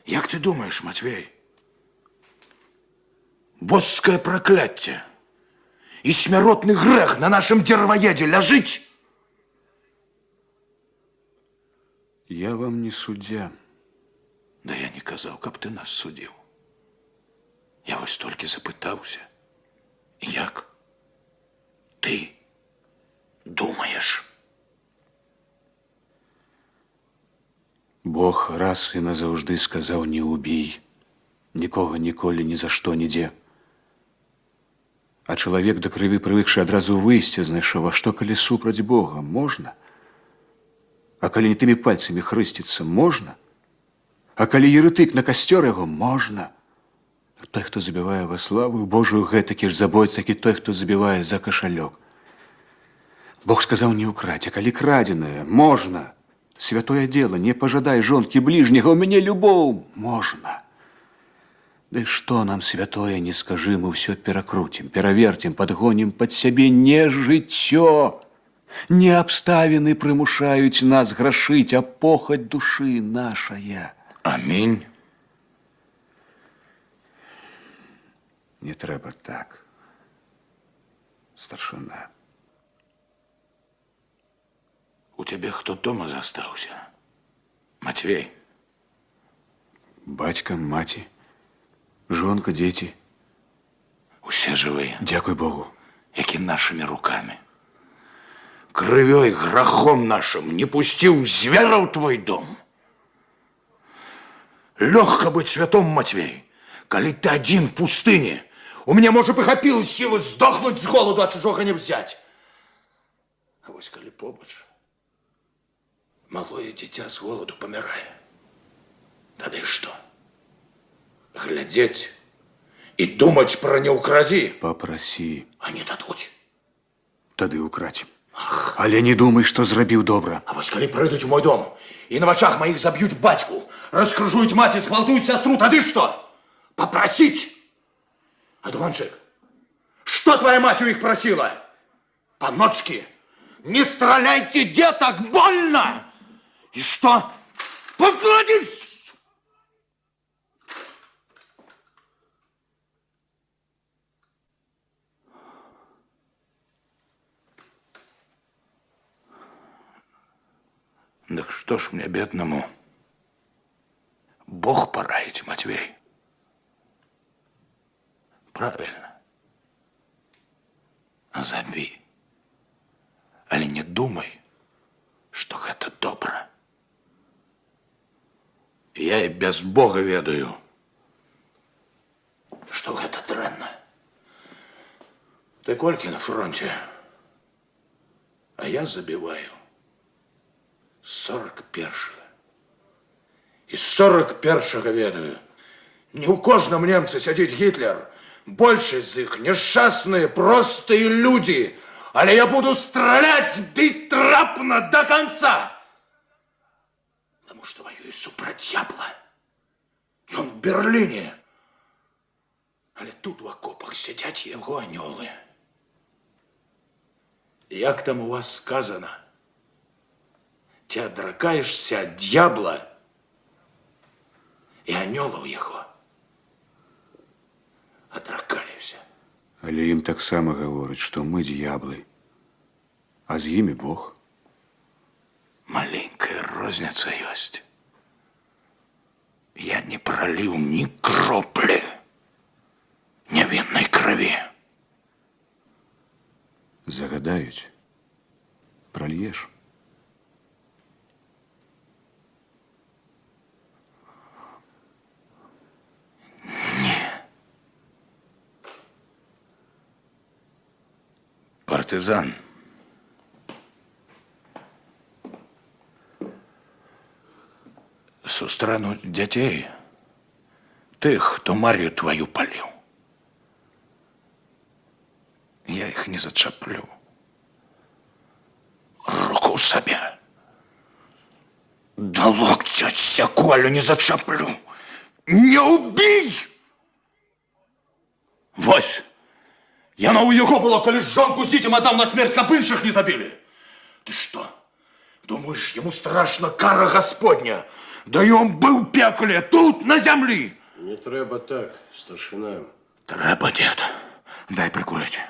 S3: Як ти думаєш, Матвей? Босское прокляття і смертний грех на нашем дервоеде ляжить?
S7: Я вам не суддя.
S3: Да я не казав, каб ти нас судив. Я ось тільки запитався. Як ти думаєш?
S7: Бог раз і назавжди сказав: не убій. Нікого ніколи ні за що ніде. А чоловік до криві привикши адразу вийсце знайшов, а што калі супраць Бога можна? А калі не тымі пальцамі хрысціцца можна? А калі еретик на касцёр яго можна? А той, хто забівае во славу Божую, гэтакі ж забойца, як і той, хто забівае за кашалёк. Бог сказаў не украдь, а калі крадзенае можна. Святое дело, не пожадай жонки ближнего, у меня любовь можно. Да и что нам святое, не скажи, мы все перекрутим, перевертим, подгоним под себе не житё. Не обставины примушают нас грошить, а похоть души нашая.
S3: Аминь.
S7: Не треба так, старшина.
S3: У тебя кто дома застался? Матвей?
S7: Батька, маті, жонка, дети.
S3: Усе живые.
S7: Дякуй Богу.
S3: Як і нашими руками. Кровёй, грахом нашим не пустил звера в твой дом. Легко быть святом, Матвей, коли ты один в пустыне. У меня, может, и хапилось силы сдохнуть с голоду, а чужого не взять. А вось коли побач, малое дитя с голоду помирает. Тогда и что? Глядеть и думать про не укради.
S7: Попроси.
S3: А не дадуть.
S7: Тады украдь. Але не думай, што зрабіў добра.
S3: А вось калі прыйдуць у мой дом і на вачах маіх заб'юць бацьку, раскрыжуюць маці, згвалтуюць сястру, тады што? Попросить? Адуванчык, что твоя мать у их просила? Паночки, не стреляйте, деток, больно! И что? Покладись! Так что ж мне, бедному, Бог пораить, Матвей? Правильно. Забей. Але не думай, что это добро. Я и без Бога ведаю, что это дрэнна. Ты кольки на фронте, а я забиваю 41-го. І 41-го ведаю. Не у кожному немце сядзіць Гітлер. Большасць з іх несчастныя, простыя людзі. Але я буду страляць бесстрапно до конца. Потому что воюю супраць дьявола. Ён в Берлине. Але тут у окопах сядзяць яго анёлы. Як там у вас сказано? Ты отракаешься от дьявола и анёлов его. Отракаюся.
S7: Але ім таксама гавораць, што мы д'яблы, а з імі Бог.
S3: Маленькая розница есть. Я не пролил ни кропли невинной крови.
S7: Загадаюць, прольеш.
S3: Партизан. Сустрануть детей, тех, кто Марию твою полил. Я их не зачаплю. Руку себе. До локтя сяколю не зачаплю. Не убей! Вось, Яно у яго было, калі ж жонку з дзіцем аддам на смерць, каб іншых не забілі. Ты што? Думаеш, яму страшна кара Господня? Да ён быў у пекле, тут, на зямлі.
S4: Не трэба так, старшина.
S3: Трэба, дед. Дай прикурить.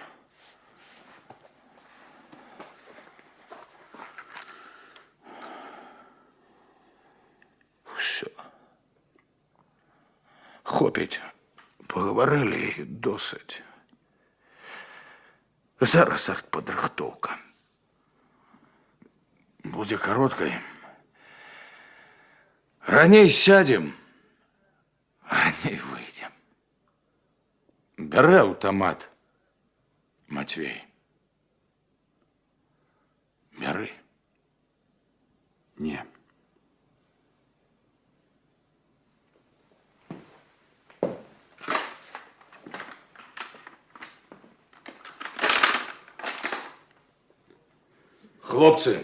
S3: Все. Хопить. Поговорили і досить. Зараз артподрыхтоўка. Будзе кароткай. Раней сядем, раней выйдем. Бярэ аўтамат, Матвей. Бяры.
S7: Не.
S3: Хлопцы,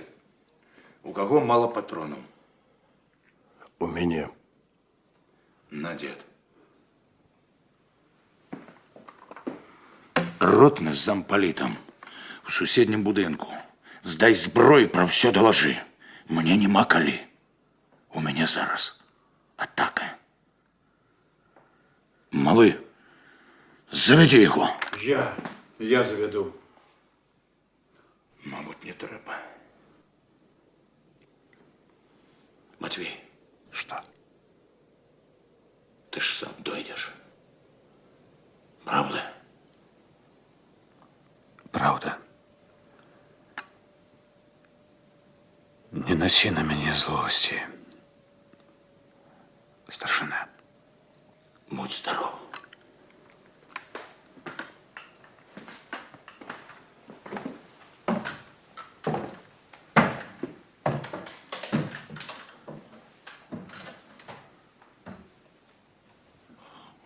S3: у каго мала патронаў?
S4: У мяне.
S3: На, дед. Ротны з зампалітам у суседнім будынку. Здай зброю, пра ўсё далажы. Мне няма калі. У мяне зараз атака. Малы, завядзі яго.
S4: Я заведу.
S3: Мабуть, не трэба. Матвей.
S7: Что?
S3: Ты ж сам дойдешь. Правда?
S7: Правда. Не носи на меня злости, старшина.
S3: Будь здоров.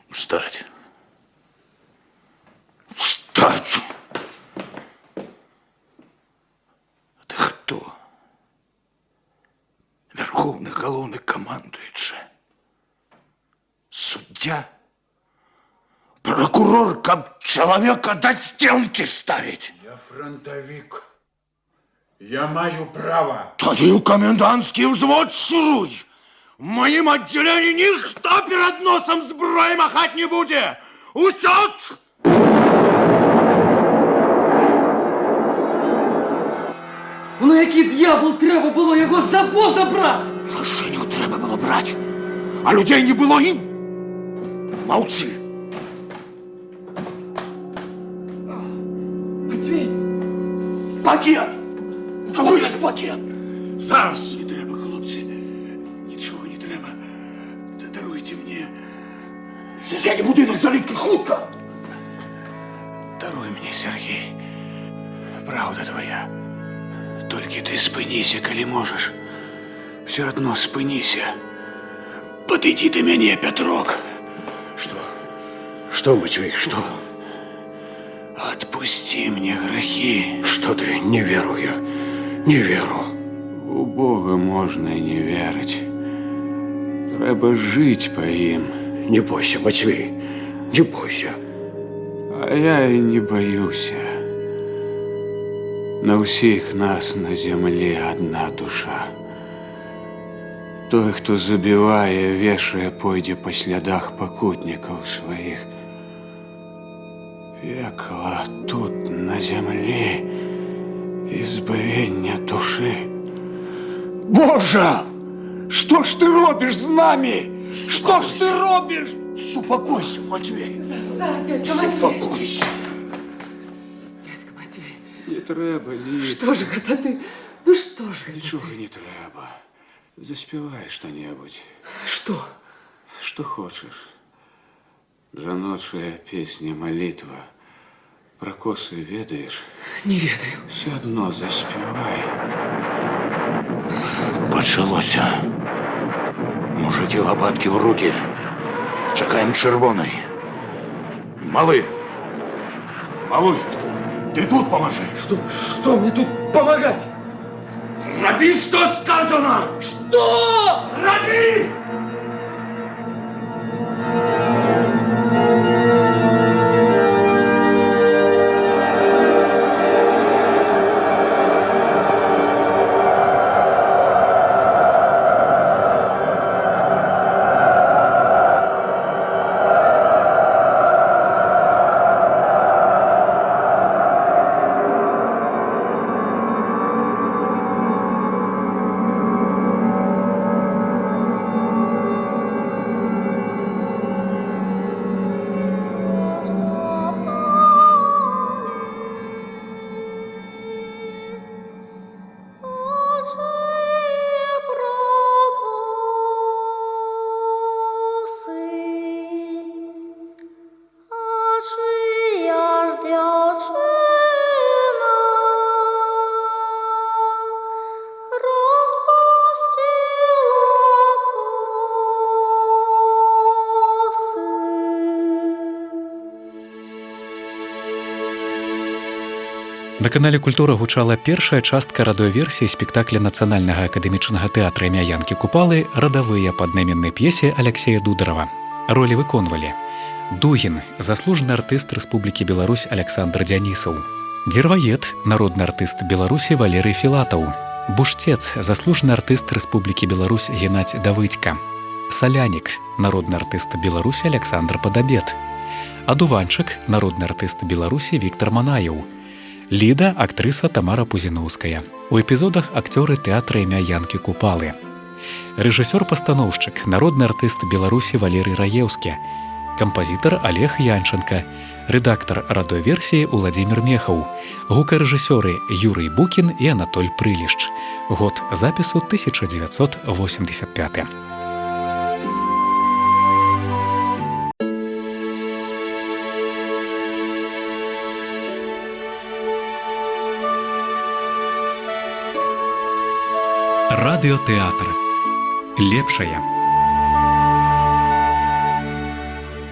S3: Встать. Встать! Ты кто? Верховный главнокомандуючий? Суддя? Прокурор, каб человека до стенки ставить?
S5: Я фронтовик. Я маю право.
S3: Тоді у комендантський взвод шуруй. В моїм відділенні ніхто перед носом зброї махати не буде. Усьок!
S8: Ну який д'ябол треба було його з собою забрати?
S3: Жінок треба було брати, а людей не було і... Мовчи.
S8: Матвей!
S3: Пакет! Какой є пакет? Зараз. Не треба, хлопці. Нічого не треба. Даруйте мені. Сусідній будинок залитий, хутко.
S7: Даруй мне, Сергей. Правда твоя. Только ты спыніся, коли можешь. Все одно спыніся. Подойди ты мне, Петрок.
S4: Что, Матвей, что?
S7: Отпусти мне грехи.
S4: Что ты? Не веру я. Не веру.
S7: У Бога можно и не верить. Треба жить по им.
S4: Не бойся, Матвей. Не бойся.
S7: А я и не боюся. На усіх нас на землі одна душа. Той, хто забиває, вешає, пойде по слідах покутників своїх. Пекло тут, на землі, избавлення душі. Боже! Що ж ти робиш з нами? Що ж ти робиш?
S3: Успокойся, Матвей.
S8: Зараз, дядька Матвей.
S3: Успокойся.
S8: Дядька Матвей.
S7: Не треба, Лід.
S8: Что же это ты? Ну что же это?
S7: Нічого не треба. Заспівай що-небудь.
S8: Что?
S7: Что хочешь. Жаночая песня, молитва. Про косы ведаешь?
S8: Не ведаю.
S7: Все одно заспевай.
S3: Почалося. Мужики, лопатки в руки. Чекаем червоной. Малый. Малый, ты тут поможи.
S8: Что мне тут помогать?
S3: Роби, что сказано!
S8: Что?
S3: Роби!
S1: На канале Культура гучала першая частка радыёверсіі спектакля нацыянальнага акадэмічнага тэатра імя Янкі Купалы «Радавыя» па аднайменнай п'есе Алексея Дударова. Ролі выконвалі Дугін, заслужаны артыст Рэспублікі Беларусь Александр Дзянісаў, Дзерваед, народны артыст Беларусі Валерый Філатаў, Буштец, заслужаны артыст Рэспублікі Беларусь Геннадзь Давыдзька, Салянік, народны артыст Беларусі Александр Падабет, Адуванчык, народны артыст Беларусі Віктор Манаеў, Ліда, актрыса Тамара Пузіноўская. У эпізодах акцёры тэатра імя Янкі Купалы. Рэжысёр-пастаноўшчык, народны артыст Беларусі Валерый Раеўскі, кампазітар Олег Янченко, рэдактар радыёверсіі Уладзімір Мехаў, гукарэжысёры Юрый Букін і Анатоль Прылішч. Год запісу 1985. Радыётэатр. Лепшае.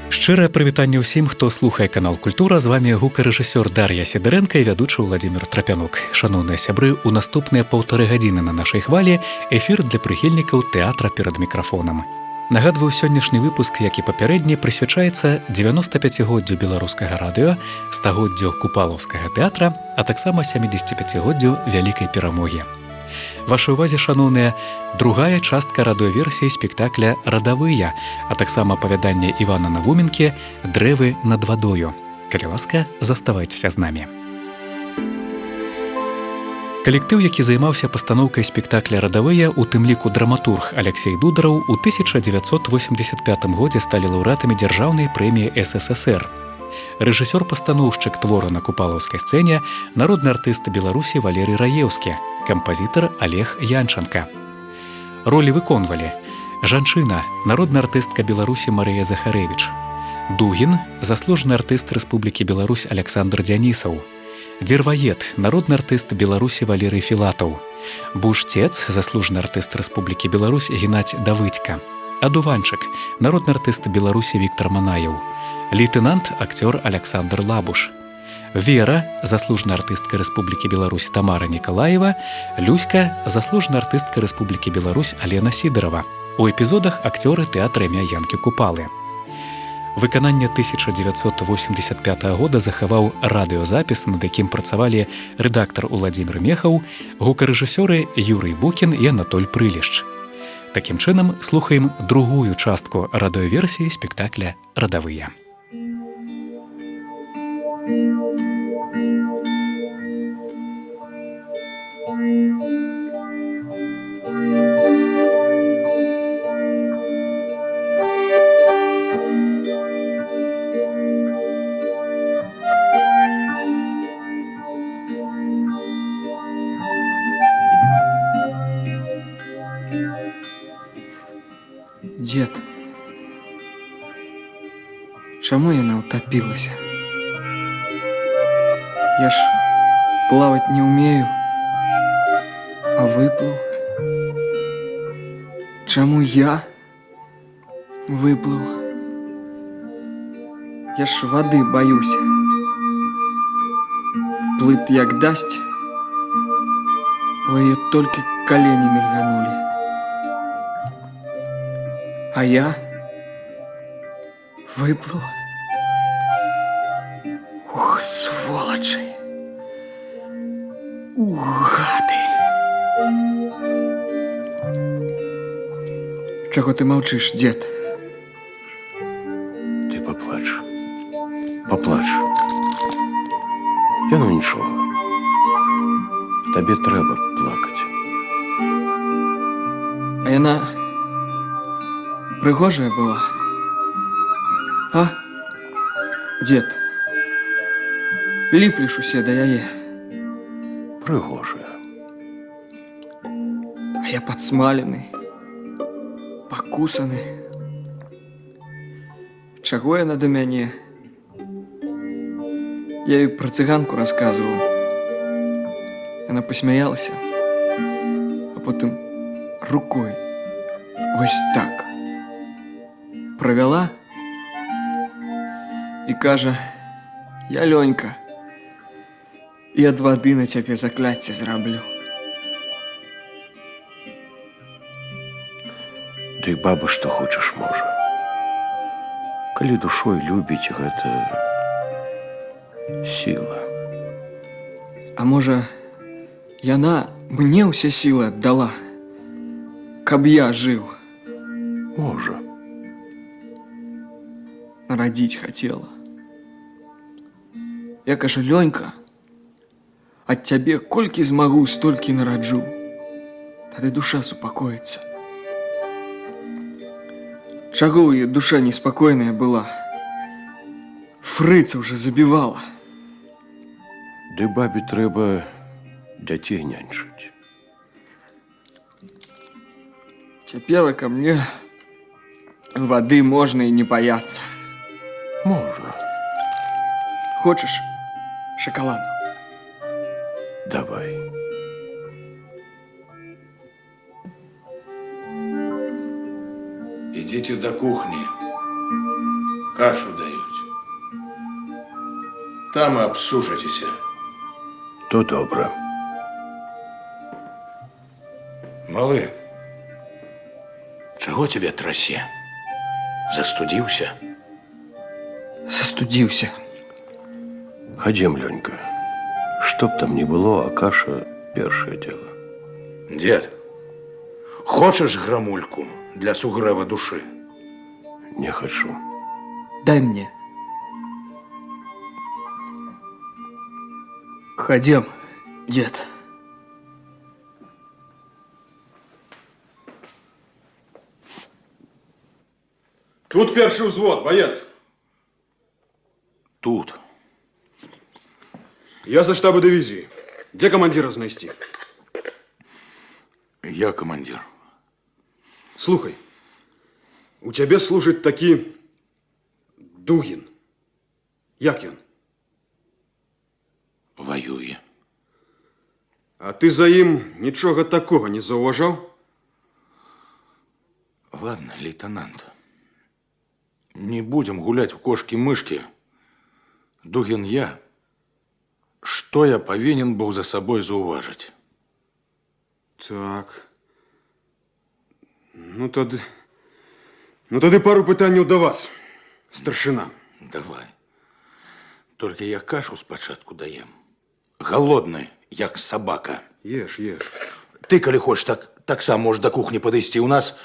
S1: Шчырае прывітанне ўсім, хто слухае канал Культура. З вамі гукарэжысёр Дар'я Сідэрэнка і вядучы Уладзімір Трапянок. Шаноўныя сябры, у наступныя 1,5 гадзіны на нашай хвалі эфір для прыхільнікаў тэатра перад мікрафонам. Нагадваю, сённяшні выпуск, як і папярэдні, прысвячаецца 95-годдзю беларускага радыё, 100-годдзю купалаўскага тэатра, а таксама 75-годдзю вялікай перамогі. Вашай увазе, шаноўныя, другая частка радыёверсіі спектакля «Радавыя», а таксама апавяданне Івана Навуменкі «Дрэвы над вадою». Калі ласка, заставайцеся з намі. Калектыў, які займаўся пастаноўкай спектакля «Радавыя», у тым ліку драматург Алексей Дудараў, у 1985 годзе сталі лаўрэатамі дзяржаўнай прэміі СССР. Рэжысёр-пастаноўшчык твора на купалаўскай сцэне, народны артыст Беларусі Валерый Раеўскі, кампазітар Олег Янченко. Ролі выконвалі жанчына, народная артыстка Беларусі Марыя Захарэвіч, Дугін, заслужаны артыст Рэспублікі Беларусь Александр Дзянісаў, Дзерваед, народны артыст Беларусі Валерый Філатаў, Буштец, заслужаны артыст Рэспублікі Беларусь Геннадзь Давыдзька, Адуванчык, народны артыст Беларусі Віктор Манаеў, лейтенант, акцёр Александр Лабуш, Вера, заслужная артыстка Рэспублікі Беларусь Тамара Николаева, Люська, заслужная артыстка Рэспублікі Беларусь Алена Сидорова. У эпізодах акцёры тэатра імя Янкі Купалы. Выкананне 1985 года захаваў радыёзапіс, над якім працавалі рэдактар Уладзімір Мехаў, гукарэжысёры Юрый Букін і Анатоль Прылішч. Такім чынам, слухаем другую частку радыёверсіі спектакля «Радавыя».
S6: Дед, чаму яна ўтапілася? Я ж плавать не умею, а выплыў. Чаму я выплыў? Я ж воды баюся. Плыт як дасць, у яе толькі калені мільганулі. А я выплыў. Ух, сволочы! Гады! Чаго ты маўчыш, дед?
S4: Ты паплач. Паплач. Яно нічога. Табе трэба плакаць.
S6: А яна прыгожая была. А? Дед, ліпліш усе да яе.
S4: Прыгожая.
S6: А я падсмалены, пакусаны. Чаго яна да мяне? Я ёй пра цыганку расказваў. Яна пасмяялася, а потым рукой вось так правяла і кажа: «Я, Лёнька, І ад вады на цябе закляцце зраблю.
S4: Ды і баба што хочаш можа. Калі душой любіць, гэта сіла.
S6: А можа, яна мне ўсе сілы аддала, каб я жыў.
S4: Можа.
S6: Радзіць хацела. Я кажу, Лёнька, ад цябе колькі змагу, столькі нараджу. Тады душа супакоіцца. Чаго ў яе душа неспакойная была? Фрыца ўжо забівала.
S4: Ды бабе трэба дзяцей няньчыць.
S6: Цяперака мне вады можна і не баяцца.
S4: Можна.
S6: Хочаш шакаладу?
S4: Давай.
S3: Идите до кухни. Кашу дают. Там и обсушитесь.
S4: То добра.
S3: Малы, чего тебе трасе? Застудился?
S6: Застудзіўся.
S4: Хадзем, Лёнька. Што б там ни было, а каша першае дело.
S3: Дед, хочешь грамульку для сугрэва души?
S4: Не хачу.
S6: Дай мне. Ходим, дед.
S5: Тут перший взвод, боец.
S3: Тут.
S5: Я за штаба дивизии. Где командира знайти?
S3: Я командир.
S5: Слухай, у тебе служить такі Дугін. Як ён?
S3: Воює.
S5: А ты за ім нічога такого не заўважаў?
S3: Ладно, лейтенант. Не будем гулять в кошки-мышки. Дугин я. Что я повинен был за собой зауважить?
S5: Так. Ну тады пару пытанняў да вас, старшина.
S3: Давай. Только я кашу спочатку даем. Голодный, як собака.
S5: Ешь, ешь.
S3: Ты, коли хочешь, так сам можешь до кухни подойти. У нас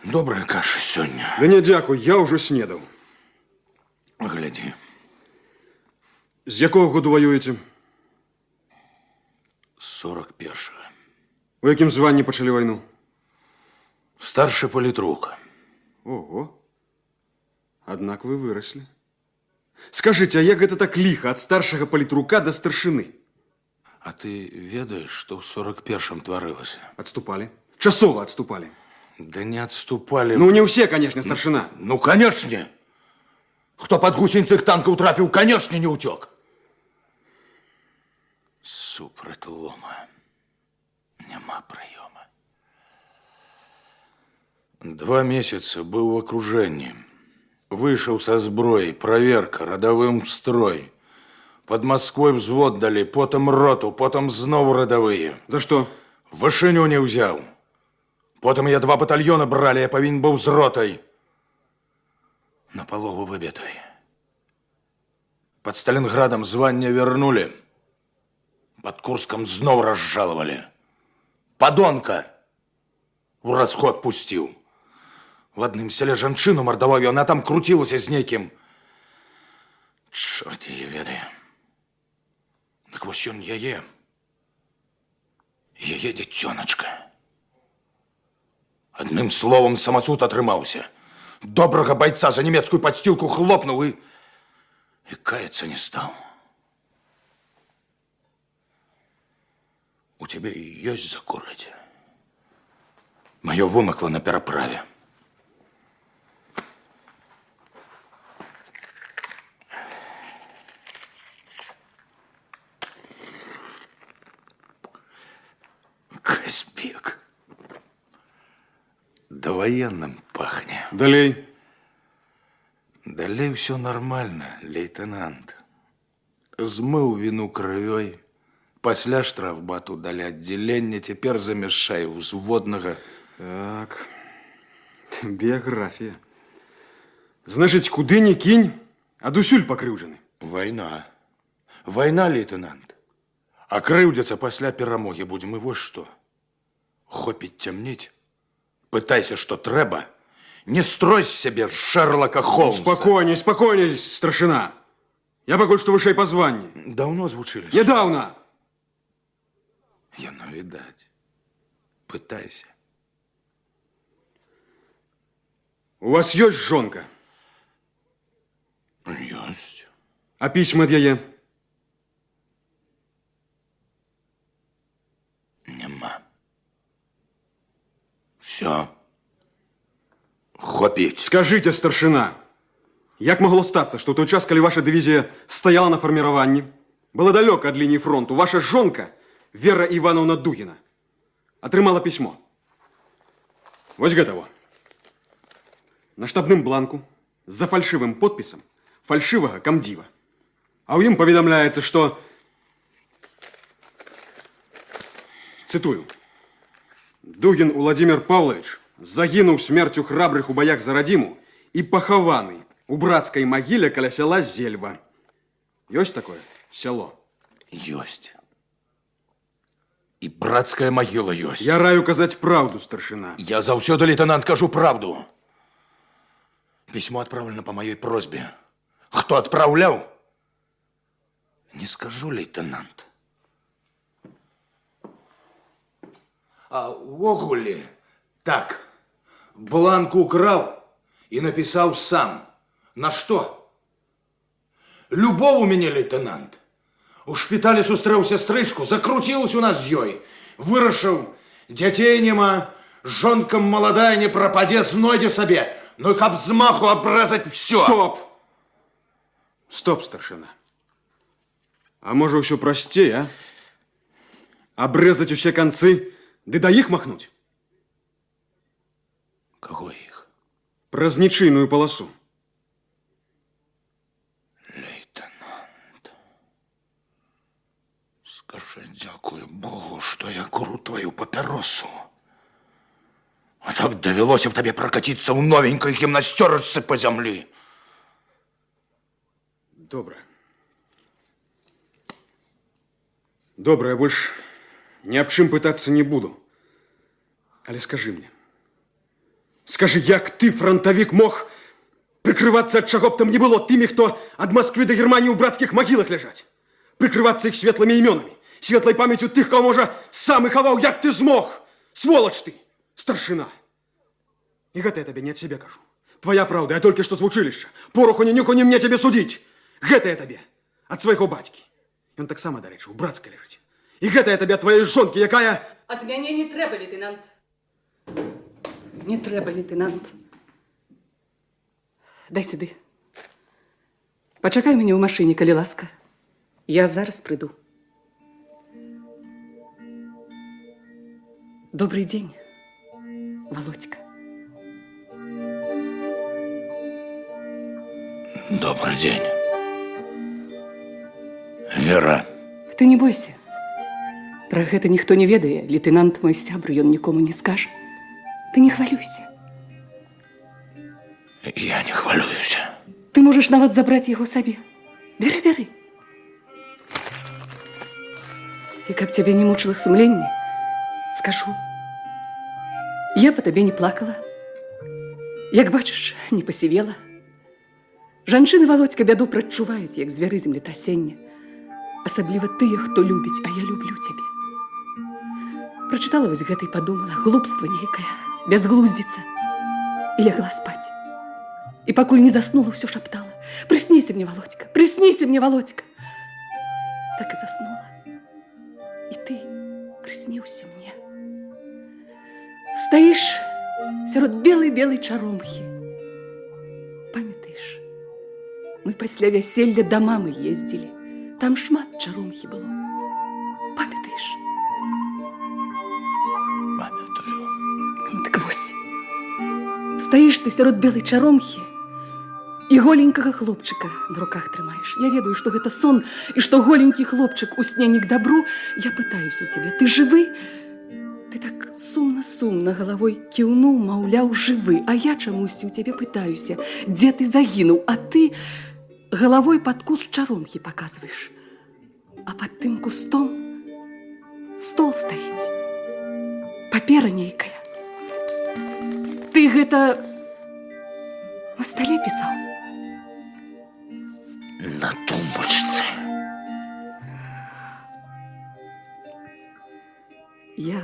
S3: добрая каша сегодня.
S5: Да не, дякую, я уже снедал.
S3: Гляди.
S5: З якого году воюєте?
S3: 41-го.
S5: У якім званні почали війну?
S3: Старший политрук.
S5: Ого. Однак вы выросли. Скажите, а як гэта так лихо от старшего политрука до старшины?
S3: А ты ведаешь, что в 41-м творилось?
S5: Отступали. Часово отступали.
S3: Да не отступали.
S5: Ну, не все, конечно, старшина.
S3: Ну, конечно. Кто под гусеницах танка утрапил, конечно, не утек. Супроть лома. Нема прийома. 2 месяца был в окружении. Вышел со зброей, проверка, родовым строй. Под Москвой взвод дали, потом роту, потом знову родовые.
S5: За что?
S3: Вишеню не взял. Потом я 2 батальона брали, я повинен был з ротой. На полову выбитой. Под Сталинградом звание вернули. Под Курском знов разжаловали. Подонка в расход пустил. В одном селе жанчину мордовал, и она там крутилась с неким. Чорт її ведає. Так ось он яе. Яе дитёночка. Одним словом, самосуд отрымался. Доброго бойца за немецкую подстилку хлопнул и каяться не стал. У тебя есть закурить? Мое вымокло на переправе. Казбек. Довоенным пахнет.
S5: Далей.
S3: Далее все нормально, лейтенант. Змыў віну крывёй, пасля штрафбату далі аддзялення, цяпер замяшчаю ўзводнага.
S9: Так, біяграфія. Значыць, куды ні кінь, адусюль пакрыўджаны.
S3: Вайна. Вайна, лейтенант. А крыўдзяцца пасля перамогі будзем, і вось што. Хопіць цямніць. Пытайся, што трэба. Не строй з сябе Шерлока Холмса.
S9: Спакойней, спакойней, старшына. Я пакуль што вышэй па званні.
S3: Даўно звучыліся?
S9: Нядаўна.
S3: Яно відаць. Пытайся.
S9: У вас ёсць жонка?
S3: Ёсць.
S9: А пісьма ад яе?
S3: Нема. Всё. Хопіць.
S9: Скажыце, старшына, як магло стацца, што ў той час, калі ваша дывізія стаяла на фарміраванні, была далёка ад лініі фронту, ваша жонка, Вера Івановна Дугіна, атрымала пісьмо. Вось гэта во. На штабным бланку за фальшывым подпісам фальшывага камдзіва. А ў ім паведамляецца, што... Цытую. Дугін Уладзімир Павлович загінуў смерцю храбрых у баях за радзіму і пахаваны у брацкай магіле каля сяла Зельва. Ёсць такое сяло?
S3: Ёсць. І брацкая магіла ёсць.
S9: Я раю казаць праўду, старшына.
S3: Я заўсёды, лейтенант, кажу правду. Письмо отправлено по моей просьбе. Кто отправлял? Не скажу, лейтенант. А увогуле так. Бланк украл и написал сам. На что? Любов у меня, лейтенант. У шпіталі сустрэўся стрычку, закруцілась у нас з ёй. Вырашыў, дзяцей няма, жонка маладая не прападзе, знойдзе сабе. Ну и каб змаху обрезать все.
S9: Стоп! Стоп, старшина. А може ўсё прасцей, а? Обрезать усе концы, ды да іх махнуть?
S3: Кого их?
S9: Праз нічыйную полосу.
S3: Лейтенант, скажи, дякую Богу, что я куру твою папиросу. А так довелось б тебе прокатиться у новенькой гимнастерочцы по земле.
S9: Добра. Добра, я больше ни об чым пытаться не буду. Але скажи мне. Скажи, як ты, фронтовик, мог прикрываться от чаго б там не было тыми, кто от Москвы до Германии у братских могилах лежать? Прикрываться их светлыми именами, светлой памятью тых, кого, може, сам и ховал, як ты змог? Сволочь ты, старшина. И гэта я тебе не от себя кажу. Твоя правда, я только что с училища. Пороху ни нюху, ни мне тебе судить. Гэта я тебе от своего батьки. И он так само, до речі, у братской лежить. И гэта я тебе от твоей жонки, якая...
S8: От мяне не трэба, лейтенант. Не трэба, лейтенант. Дай сюды. Пачакай мяне ў машыне, калі ласка. Я зараз прыйду. Добрый день, Володька.
S3: Добрый день. Вера.
S8: Ты не бойся. Пра гэта ніхто не ведае. Лейтенант мой сябр, ён нікому не скажа. Ты не хвалюйся.
S3: Я не хвалююсь.
S8: Ты можаш нават забраць яго сабе. Бяры, бяры. І каб цябе не мучыла сумленне, скажу. Я по табе не плакала. Як бачыш, не пасівела. Жанчыны, Володька, бяду прадчуваюць, як звяры землетрасення. Асабліва тыя, хто любіць, а я люблю цябе. Прачытала вось гэта і падумала, глупства нейкае, бязглуздзіца. І лягла спаць. І пакуль не заснула, ўсё шаптала. Прысніся мне, Володька, прысніся мне, Володька. Так і заснула. І ты прысніўся мне. Стаіш сярод белай-белай чаромхі. Памятаеш, мы пасля вяселля да мамы ездзілі. Там шмат чаромхі было. Памятаеш?
S3: Памятаю.
S8: Ну так вось. Стаіш ты сярод белай чаромхі І голенькага хлопчыка на руках трымаеш. Я ведаю, што гэта сон, і што голенькі хлопчык у сне не к добру. Я пытаюся ў цябе, ты жывы? Ты так сумна-сумна галавой кіўнуў, маўляў, жывы. А я чамусьці ў цябе пытаюся, дзе ты загінуў, а ты галавой пад куст чаромхі паказваеш. А пад тым кустом стол стаіць. Папера нейкая. Ты гэта на столе пісаў?
S3: На тумбочцы.
S8: Я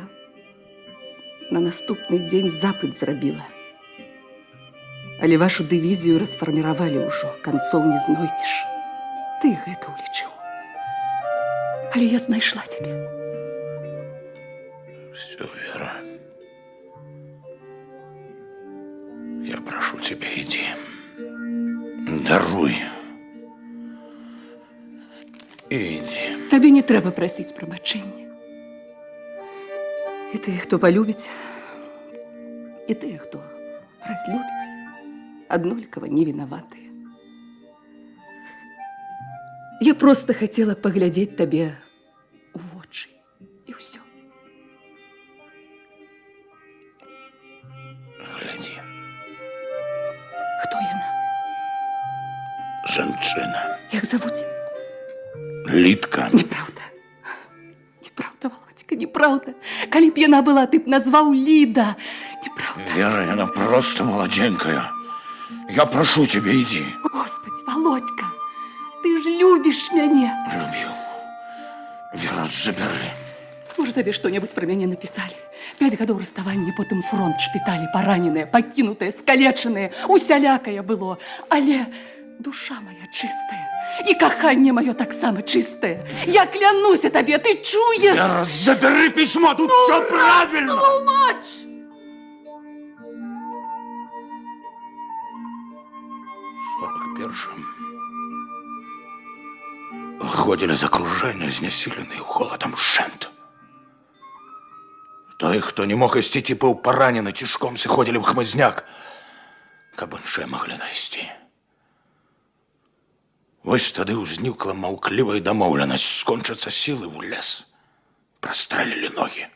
S8: на наступны дзень запыт зрабіла. Але вашу дывізію расфарміравалі ўжо, канцоў не знойдзеш. Ты гэта ўлічыў. Але я знайшла цябе.
S3: Все, Вера. Я прошу тебя, иди. Даруй. Иди.
S8: Табе не трэба прасіць прабачэння. І тыя, хто палюбіць, і тыя, хто разлюбіць, аднолькава не вінаватыя. Я проста хацела паглядзець табе у вочы. І ўсё.
S3: Гляди.
S8: Хто яна?
S3: Жанчына.
S8: Як завуць?
S3: Литка.
S8: Неправда. Неправда, Володька, неправда. Калі б яна была, ты б назваў Ліда. Неправда.
S3: Вера, она просто молоденькая. Я прошу тебя, иди.
S8: Господи, Володька, ты ж любіш мяне.
S3: Любил. Вера, забери.
S8: Можа, табе што-небудзь пра мяне напісалі? 5 гадоў раставання, потым фронт, шпіталі, параненыя, пакінутыя, скалечаныя, усялякае было. Але душа моя чыстая, і каханне маё таксама чыстае. Я клянуся табе, ты чуеш?
S3: Вера, забери письмо, тут все правильно.
S8: Тлумач!
S3: В 41-м выходили з окружения, знесиленные холодом шент. Той, хто не мог ісці, ці быў паранены цішком, сыходзілі в хмызняк, каб іншыя маглі найсці. Вось тады ўзнікла маўклівая дамоўленасць скончыцца сілы ў лес. Прастрэлілі ногі.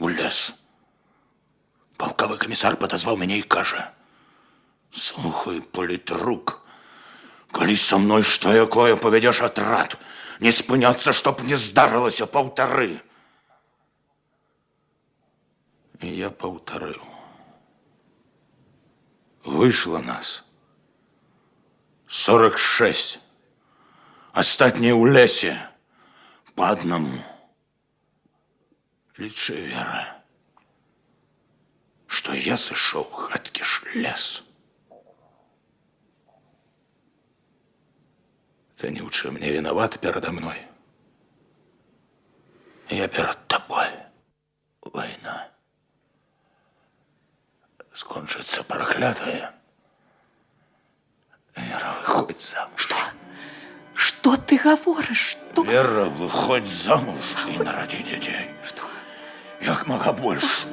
S3: У лес. Палкавы камісар падазваў мяне і кажа: «Слухай, политрук, калі са мной што якое павядзеш атрад, не спыняцца, чтоб не здарылася, паўтары». І я паўтарыў. Выйшла нас 46. Астатнія ў лесе по одному. Лічы, Вера, што я сышоў гэткі ж лес. Ты ни в чем не виноват передо мной. Я перед тобой. Война. Скончится проклятая. Вера, выходь замуж.
S8: Что? Что ты говоришь? Что?
S3: Вера, выходь замуж и народи детей.
S8: Что?
S3: Як мага больше.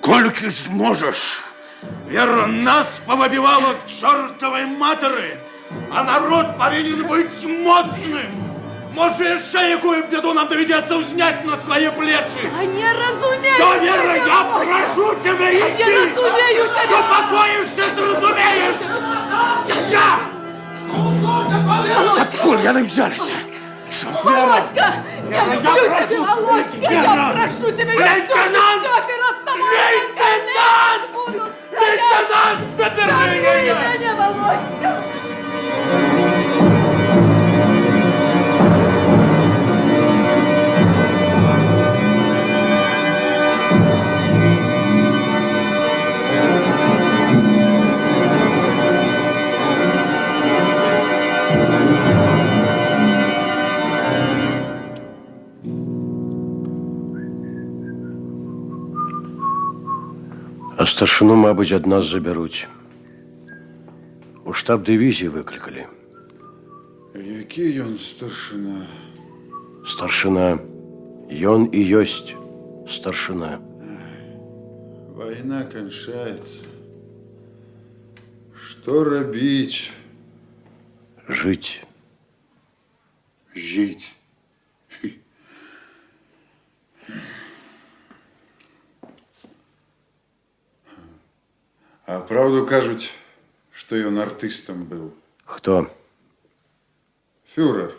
S3: Кольки сможешь. Вера, нас повыбивала к чертовой матери, а народ повинен быть моцным. Может, еще якую беду нам доведется узнять на свои плечи.
S8: Я не разумею.
S3: Все, Вера, я прошу тебя, иди.
S8: Я не разумею тебя.
S3: Успокоишься, зразумеешь. Я! Откуда яны взялись?
S8: Володька, я люблю тебя, Володька. Я прошу тебя.
S3: Лейтенант! Лейтенант! Лейтенант, забери ее!
S8: меня, Володька.
S4: А старшину, мабуть, ад нас забяруць. У штаб дывізіі выклікалі.
S5: Які ён старшина?
S4: Старшина. Ён і ёсць старшина.
S5: Война кончается. Что робить?
S4: Жить.
S5: Жить. А правду кажуть, што ён артыстам быў.
S4: Хто?
S5: Фюрер.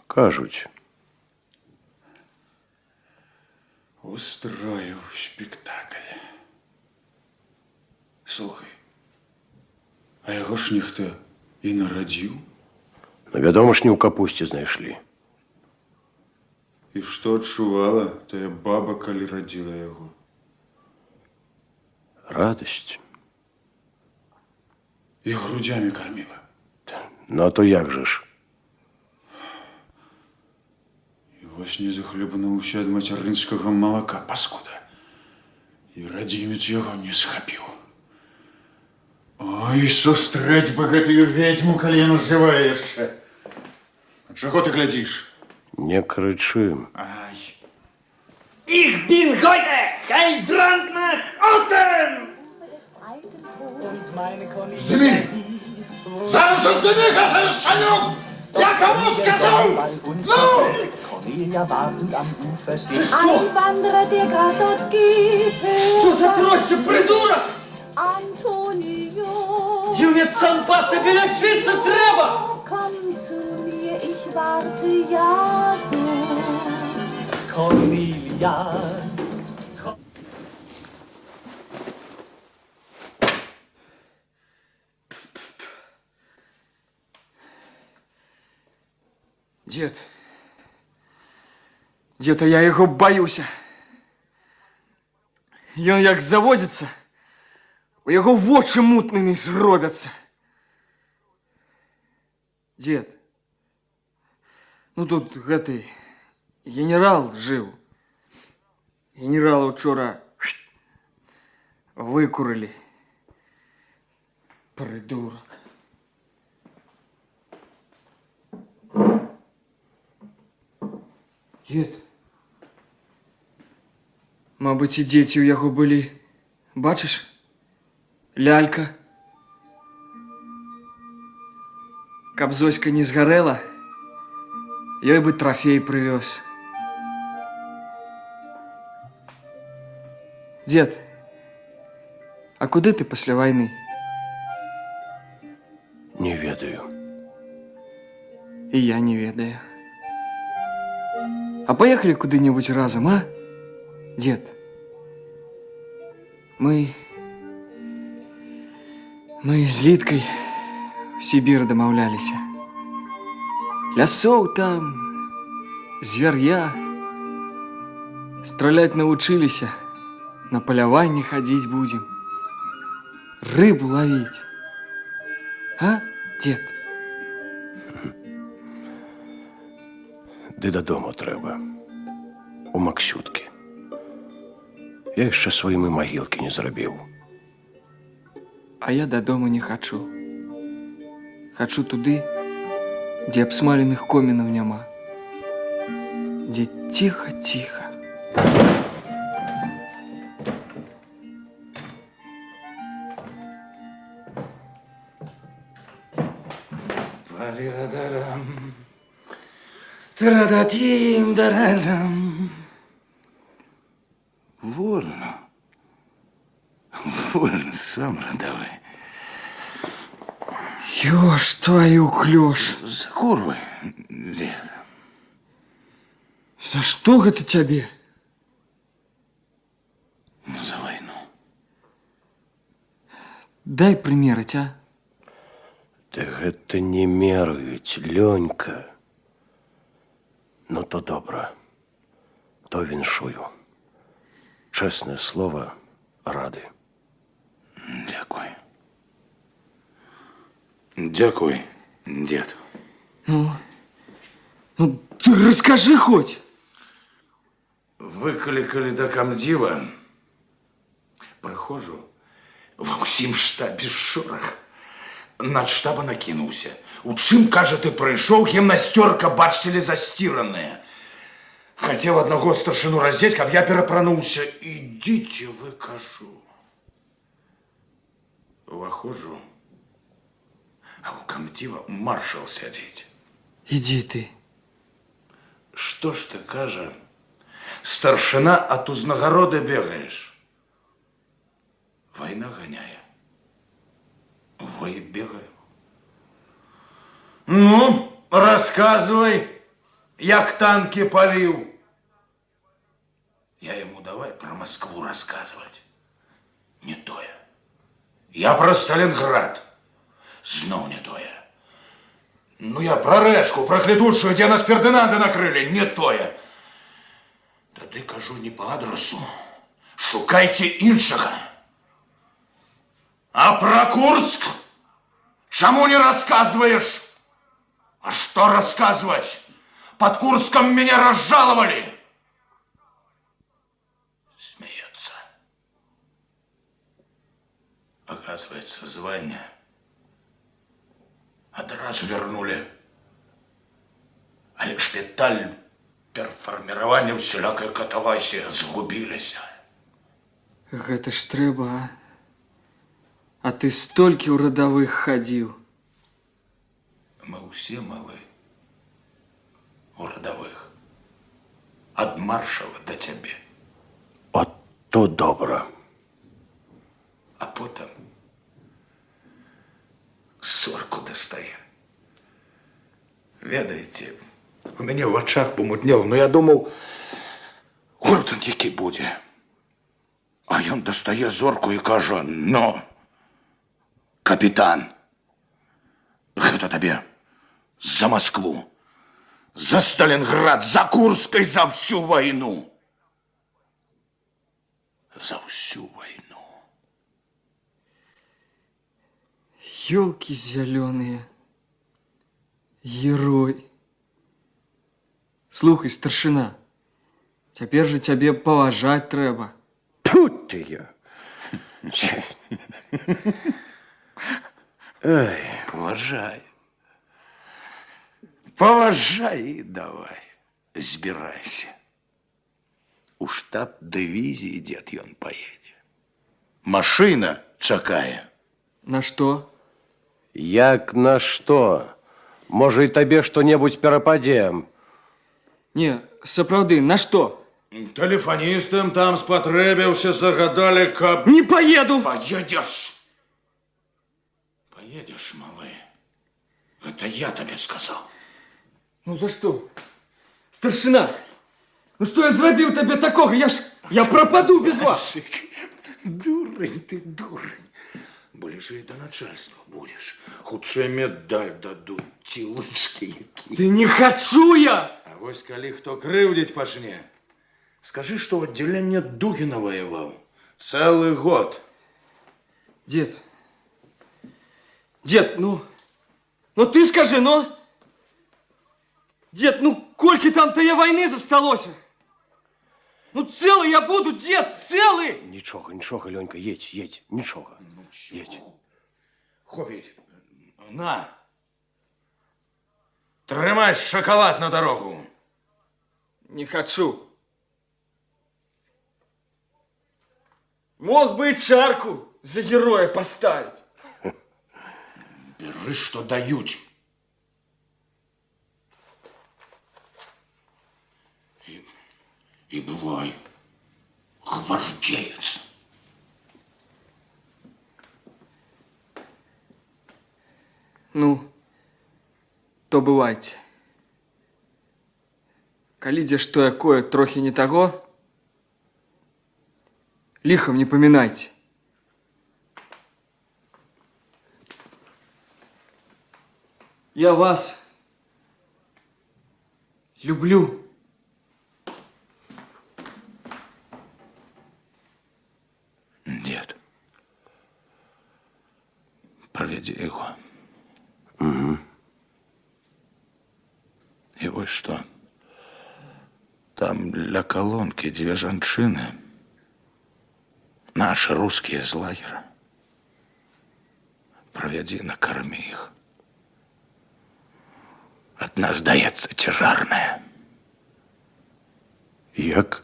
S4: Кажуть.
S5: Устроїв спектакль. Слухай, а яго ж ніхто і нарадзіў?
S4: Ну, вядома ж, не ў капусце знайшлі.
S5: І што адчувала тая баба, калі радзіла яго?
S4: Радасць.
S5: І грудзямі карміла.
S4: Ну, а то як же ж?
S5: І вось не захлебнуўся ад мацярынскага малака, паскуда. І радзімец яго не схапіў. Ой, сустрэць бы гэтую ведьму, калі яна жывая яшчэ. А чаго ты глядзіш?
S4: Не крычы.
S5: Ай.
S8: Ich bin heute kein Drang nach Osten!
S3: Здымі! Зараз жа здымі гэты шалюк! Я каму сказаў! Ну!
S10: Einwanderer, der grad dort geht.
S8: Что за проще, придурок?
S10: Antonio,
S8: Дівець Санпа, тобі лечиться треба!
S10: komm zu mir, ich warte ja so.
S2: Cornelia.
S6: Дед, а я його боюся. Ён як заводиться, у його вочі мутними зробяться. Дед, ну тут гэтый генерал жив. Генерала вчора викурили. Придурок. Дед, мабуть, і дзеці ў яго былі. Бачиш? Лялька. Каб Зоська не згарэла, ёй бы трофей прывёз. Дед, а куды ты пасля вайны?
S4: Не ведаю.
S6: І я не ведаю. А поехали куды-нибудь разом, а? Дед, мы з Литкой в Сибір домовлялись. Лясоў там, звер'я. Стрелять научились, на поляванне ходить будем. Рыбу ловить. А, дед?
S4: Ды додому треба. У Максютки. Я яшчэ сваім і магілкі не зрабіў.
S6: А я додому не хочу. Хочу туды, дзе абсмаленых комінаў няма. Дзе тихо-тихо.
S3: Традатим-дарадам. Вольно. Вольно, сам родовой.
S6: Ёж твою клёш.
S3: За курвы, дед.
S6: За што гэта цябе?
S3: За войну.
S6: Дай прымерыць, а?
S4: Ды гэта не мераюць, Лёнька. Ну, то добра. То віншую. Чесне слово, рады.
S3: Дякую. Дякую, дед.
S6: Ну, ты расскажи хоть.
S3: Викликали до комдива. Приходжу, ва ўсім штабе шорах. Надштаба накінуўся. У чым, кажа, ты прыйшоў, гімнасцёрка, бачцілі, застіраная. Хацеў аднаго старшыну раздзець, каб я перапрануўся. Ідзіце вы, кажу. Уваходжу. а у комдива маршал сядзіць.
S6: Иди ты.
S3: Што ж ты, кажа, старшина, а тут з нагороды бегаеш? Война гоняе. Во и бегаю. Ну, рассказывай, як танки палил. Я ему давай про Москву рассказывать. Не тое. Я про Сталинград. Знов не тое. Ну, я про рэчку, проклятущую, где нас Фердинанда накрыли. Не тое. Тады кажу не по адресу. Шукайте іншага. А про Курск? Чему не рассказываешь? А что рассказывать? Под Курском меня разжаловали. Смеется. Оказывается, звание одразу вернули. Але шпіталь перформирования всялякой катавасии згубились.
S6: Гэта ж трэба, а ты столькі ў радавых хадзіў.
S3: Мы все малы у родовых. От маршала до тебе.
S4: От то добра.
S3: А потом сорку достає. Ведаете, у меня в очах помутнело, но я думал, орден який буде. А ён достає зорку і каже, ну, капитан, гэта табе за Москву, за Сталинград, за Курск и за всю войну. За всю войну.
S6: Ёлки зеленые. Герой. Слухай, старшина, цяпер же цябе паважаць трэба.
S4: Тут ты я. Ай,
S3: Поважай. Поважай и давай. Збирайся. У штаб дивизии дед ён поедет. Машина чакае.
S6: На што?
S4: як на што? Можа, і табе што-небудзь перападзе.
S6: Не, сапраўды, на што?
S3: Телефонистам там спатрэбіўся, загадали, каб...
S6: Не поеду!
S3: Поедешь. Поедешь, малы. Это я тебе сказал.
S6: Ну за што? Старшина, ну што я зрабіў табе такога? Я пропаду без вас.
S3: Дурень ты, дурень. Ближе до начальства будешь. Хутчэй медаль дадут, ці лычкі які.
S6: Ты не хочу я!
S3: А вось калі хто крыўдзіць пачне, скажи, что в отделении Дугина воевал. Целый год.
S6: Дед, ну ты скажи, ну. Дед, ну колькі там тая войны засталося? Ну целый я буду, дед, целый!
S4: Нічога, нічога, Лёнька, едь, нічога. Едь.
S3: Хопить. На. Трымай шоколад на дорогу.
S6: Не хочу. Мог бы и чарку за героя поставить.
S3: Бери, что дают. И бывай гвардеец.
S6: Ну, то бывайте. Калі дзе што якое трохі не таго, лихом не поминайте. Я вас люблю.
S3: Дед, проведи его.
S4: Угу.
S3: И вот что. Там для колонки 2 жанчыны. Наши русские из лагеря. Проведи, накорми их. От нас здаецца цяжарная.
S4: Як?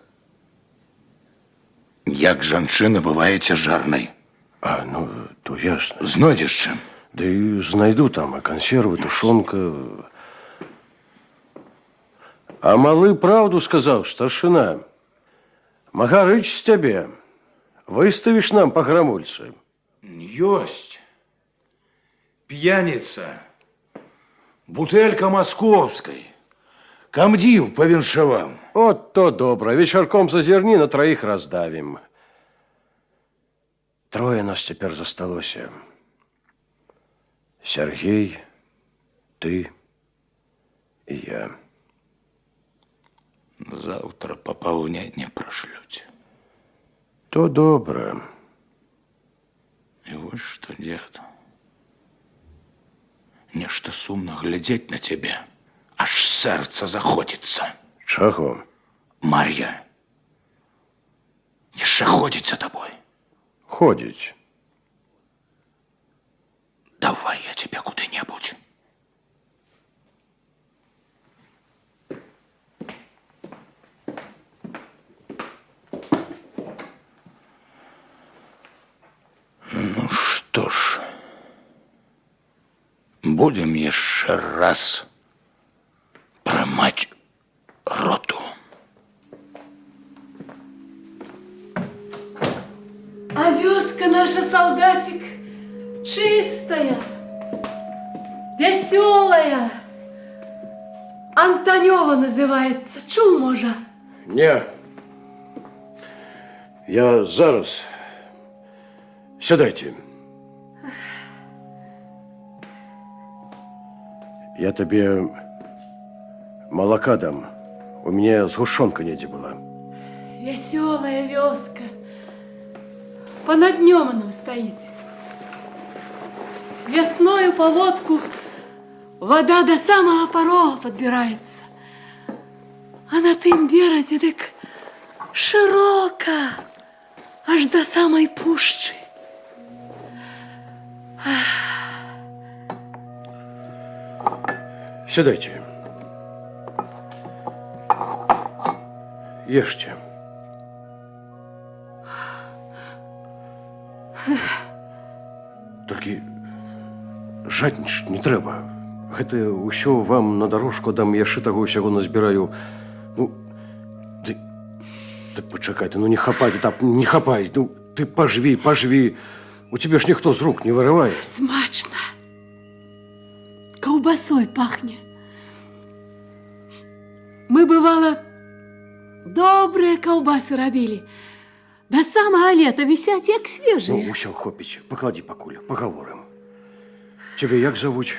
S3: Як жанчына бывае цяжарнай.
S4: А, ну, то ясно.
S3: Знойдзеш чым?
S4: Ды знайду там і кансервы, тушонка. А малы правду сказаў, старшына. Магарыч з цябе. Выставіш нам па грамульцы.
S3: Ёсць. Пьяница. Бутэлька московской. Камдзіў павіншаваў.
S4: От то добра. Вечарком зазірні, на троих раздавім. Трое нас цяпер засталося. Сергей, ты и я.
S3: Завтра папаўненне прашлюць.
S4: То добра.
S3: І вось што, дзед. Нешта сумна глядзець на цябе. Аж сэрца заходзіцца.
S4: Чаго?
S3: Мар'я яшчэ ходзіць за табой.
S4: Ходзіць.
S3: Давай я тебе куды-небудзь. Ну што ж, будем яшчэ раз прымаць роту.
S8: А вёска наша, солдатик, чистая, веселая. Антонёва называется. Чуў, можа?
S4: Не. Я зараз. Сядайте. Я тебе молока дам. У меня сгущенка недзе была.
S8: Веселая вёска. Понад днём она стоит. Весною по лодку вода до самого порога подбирается. А на тым березе дык широко, аж до самой пушчы.
S4: Сядайте. Ешьте. Толькі жаднічаць не трэба. Гэта ўсё вам на дорожку дам, яшчэ таго ўсяго назбіраю. Ну, ты пачакай, ты, ну не хапай, ты так, не хапай. Ну, ты пажві, пажві. У тебе ж ніхто з рук не вырывае.
S8: Смачно. Колбасой пахнет. Мы, бывало, добрые колбасы робили. До самого лета висять, як свежие.
S4: Ну, усё, хопіць. Поклади пакуль, поговорим. Тебе як зовуть?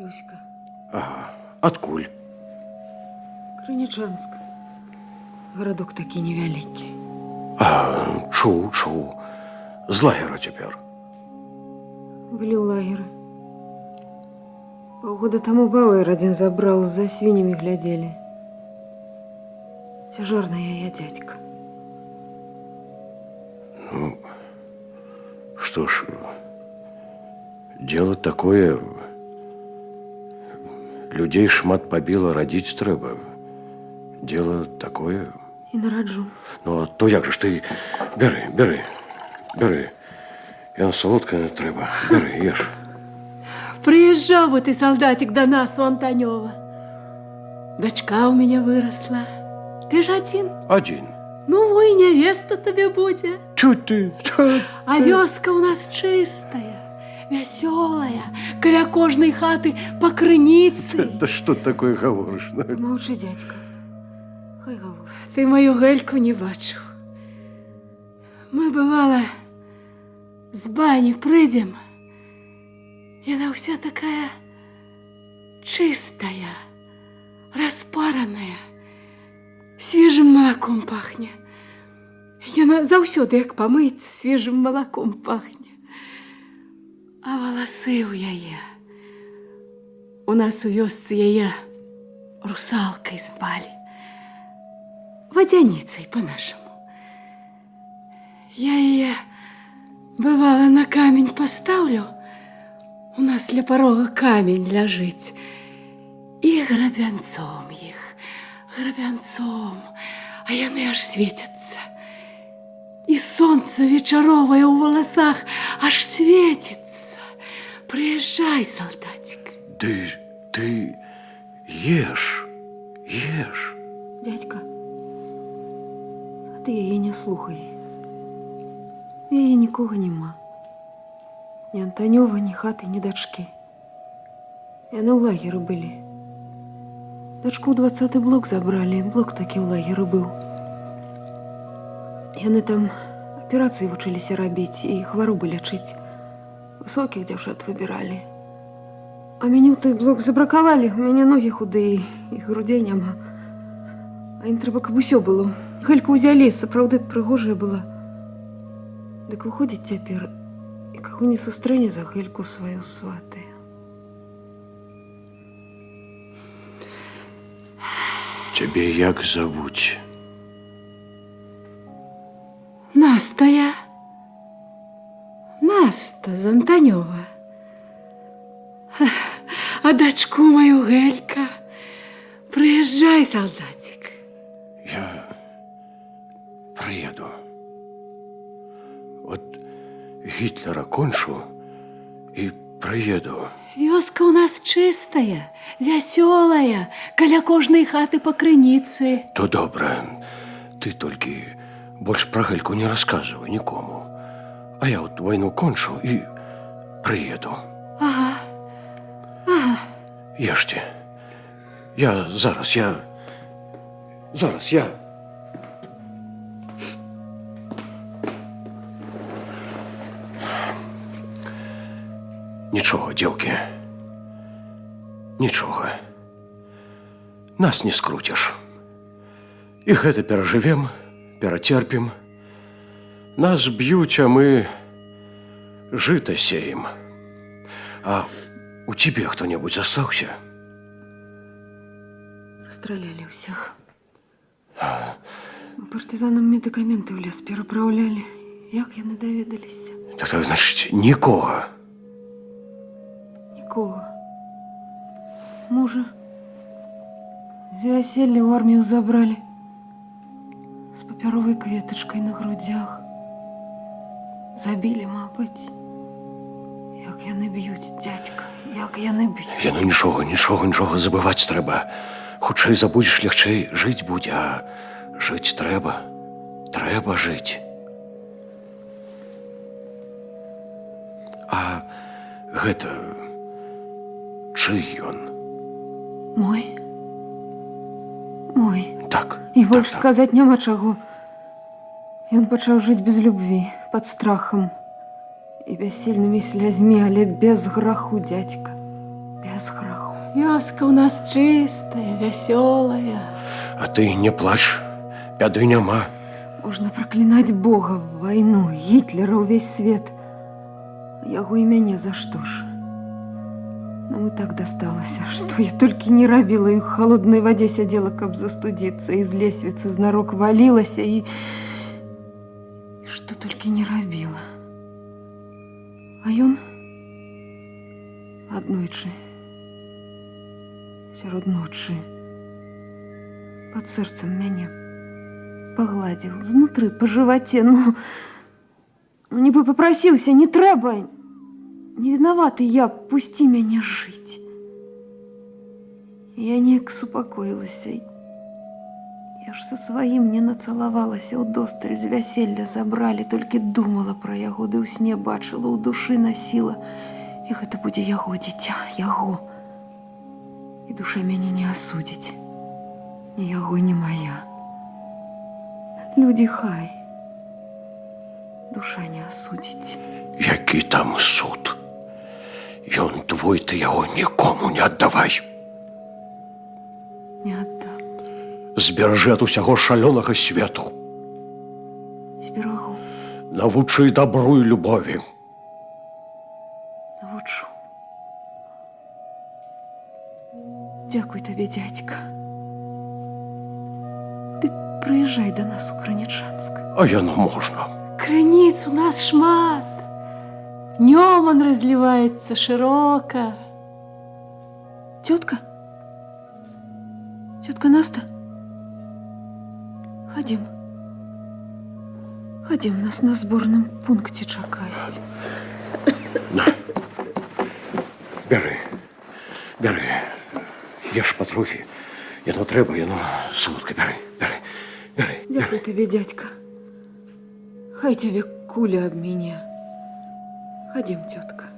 S11: Люська.
S4: Ага. Адкуль?
S11: Крынічанск. Гарадок такі невялікі.
S4: А, чуў. З лагера цяпер.
S11: Былі ў лагеры. Паўгода таму бауэр адзін забраў, за свіннямі глядзелі. Цяжарная я дядька.
S4: Ну, что ж, дело такое. Людей шмат побило, родить трэба. Дело такое.
S11: І нараджу.
S4: Ну, а то як же ж ты... Бери. Яно солодкое трэба. Бери, ешь.
S8: Приезжал бы ты, солдатик, до нас у Антонёва. Дочка у меня выросла. Ты же один.
S4: Один.
S8: Ну, и невеста тебе будет.
S4: Чуть ты.
S8: А вёска у нас чистая, веселая, каля кожной хаты по крынице.
S4: Да что ты такое говоришь?
S11: Мовчи, дядька. Хай говорить.
S8: Ты мою Гельку не бачив. Мы, бывало, с бани придем, и она вся такая чистая, распаранная, свежим молоком пахнет. Яна заўсёды, як памыецца, свежым молоком пахне. А волосы у яе. У нас у вёсцы яе русалкой звали. Водяницей по-нашему. Я яе, бывало, на камень поставлю. У нас для порога камень ляжыць. И грабянцом их, грабянцом. А яны аж светятся. И солнце вечеровое у волосах аж светится. Приезжай, солдатик.
S4: Ты ешь.
S11: Дядька, а ти її не слухай. В її нікого нема. Ні Антонёва, ні хати, ні дачки. Яны ў лагеры былі. Дачку ў 20-й блок забралі, блок такі ў лагеры быў. Яны там аперацыі вучыліся рабіць і хваробы лячыць. Высокіх дзяўчат выбіралі. А мяне ў той блок забракавалі, у мяне ногі худыя і грудзей няма. А ім трэба, каб усё было. Хельку ўзялі, сапраўды прыгожая была. Дык выходзіць цяпер, і каго не сустрэне за Хельку сваю сваты.
S4: Тебе як зовуть?
S8: Настя з Антонёва. А дочку мою Гелька. Приезжай, солдатик.
S4: Я приеду. Вот Гитлера кончу и приеду.
S8: Вёска у нас чистая, веселая, каля кожной хаты по крыніцы.
S4: То добре. Ты только больше про Гельку не рассказывай никому. А я вот войну кончу и приеду.
S8: Ага.
S4: Ешьте. Зараз. Нічого, дівки. Нічого. Нас не скрутиш. І гэта перажывем, перацерпім. Нас б'ють, а мы жито сеем. А у тебе кто-нибудь застался?
S11: Расстраляли всех. Мы партизанам медикаменты в лес переправляли. Як яны даведаліся?
S4: Так, значит, нікого.
S11: Нікого. Мужа з вяселля ў армію забрали. З папяровай кветачкай на грудях. Забілі, мабыць. Як яны б'юць, дядька, як яны б'юць.
S4: Ну нічого забываць трэба. Хутчэй забудзеш, лягчэй жыць будзе, а жыць трэба. Трэба жыць. А гэта чый ён?
S11: Мой? Мой.
S4: Так.
S11: І больш сказаць няма чаго. Ён пачаў жыць без любві, пад страхам. І бяссільнымі слязьмі, але без граху, дядька. Без граху.
S8: Вёска у нас чистая, веселая.
S4: А ты не плач, бяды няма.
S11: Можна праклінаць Бога, вайну, Гітлера, увесь свет. Яго і мяне за што ж? Нам і так дасталася, што я толькі не рабіла, і ў халоднай вадзе сядзела, каб застудзіцца, і з лесвіцы знарок валілася, і што толькі не рабіла. А ён аднойчы, сярод ночы, пад сэрцам мяне пагладзіў, знутры, па жываце, нібы папрасіўся, не трэба, не вінаваты я, пусці мяне жыць. Я неяк супакоілася. Я ж са сваім не нацалавалася, удосталь з вяселля забралі, толькі думала пра яго, ды ў сне бачыла, у душы насіла. І гэта будзе яго дзіця, яго. І душа мяне не асудзіць. Ні яго, ні мая. Людзі хай. Душа не асудзіць.
S4: Які там суд? Ён твой, ты яго нікому не аддавай.
S11: Не аддам.
S4: Зберажы ад усяго шалёнага свету.
S11: Зберагу.
S4: Навучы дабру і любові.
S11: Навучу. Дзякуй табе, дядька. Ты прыязджай да нас у Крынічанск.
S4: А яно можна.
S8: Крыніц у нас шмат. Днем он разливается широко.
S11: Тетка? Тетка Наста? Ходим. Хадзім, нас на зборным пункце чакаюць.
S4: На. Бяры. Бяры. Еш патрохі. Яно трэба, яно солодка. Бяры, бяры, бяры.
S11: Дзякуй табе, дядька. Хай цябе куля аб мяне. Хадзім, цётка.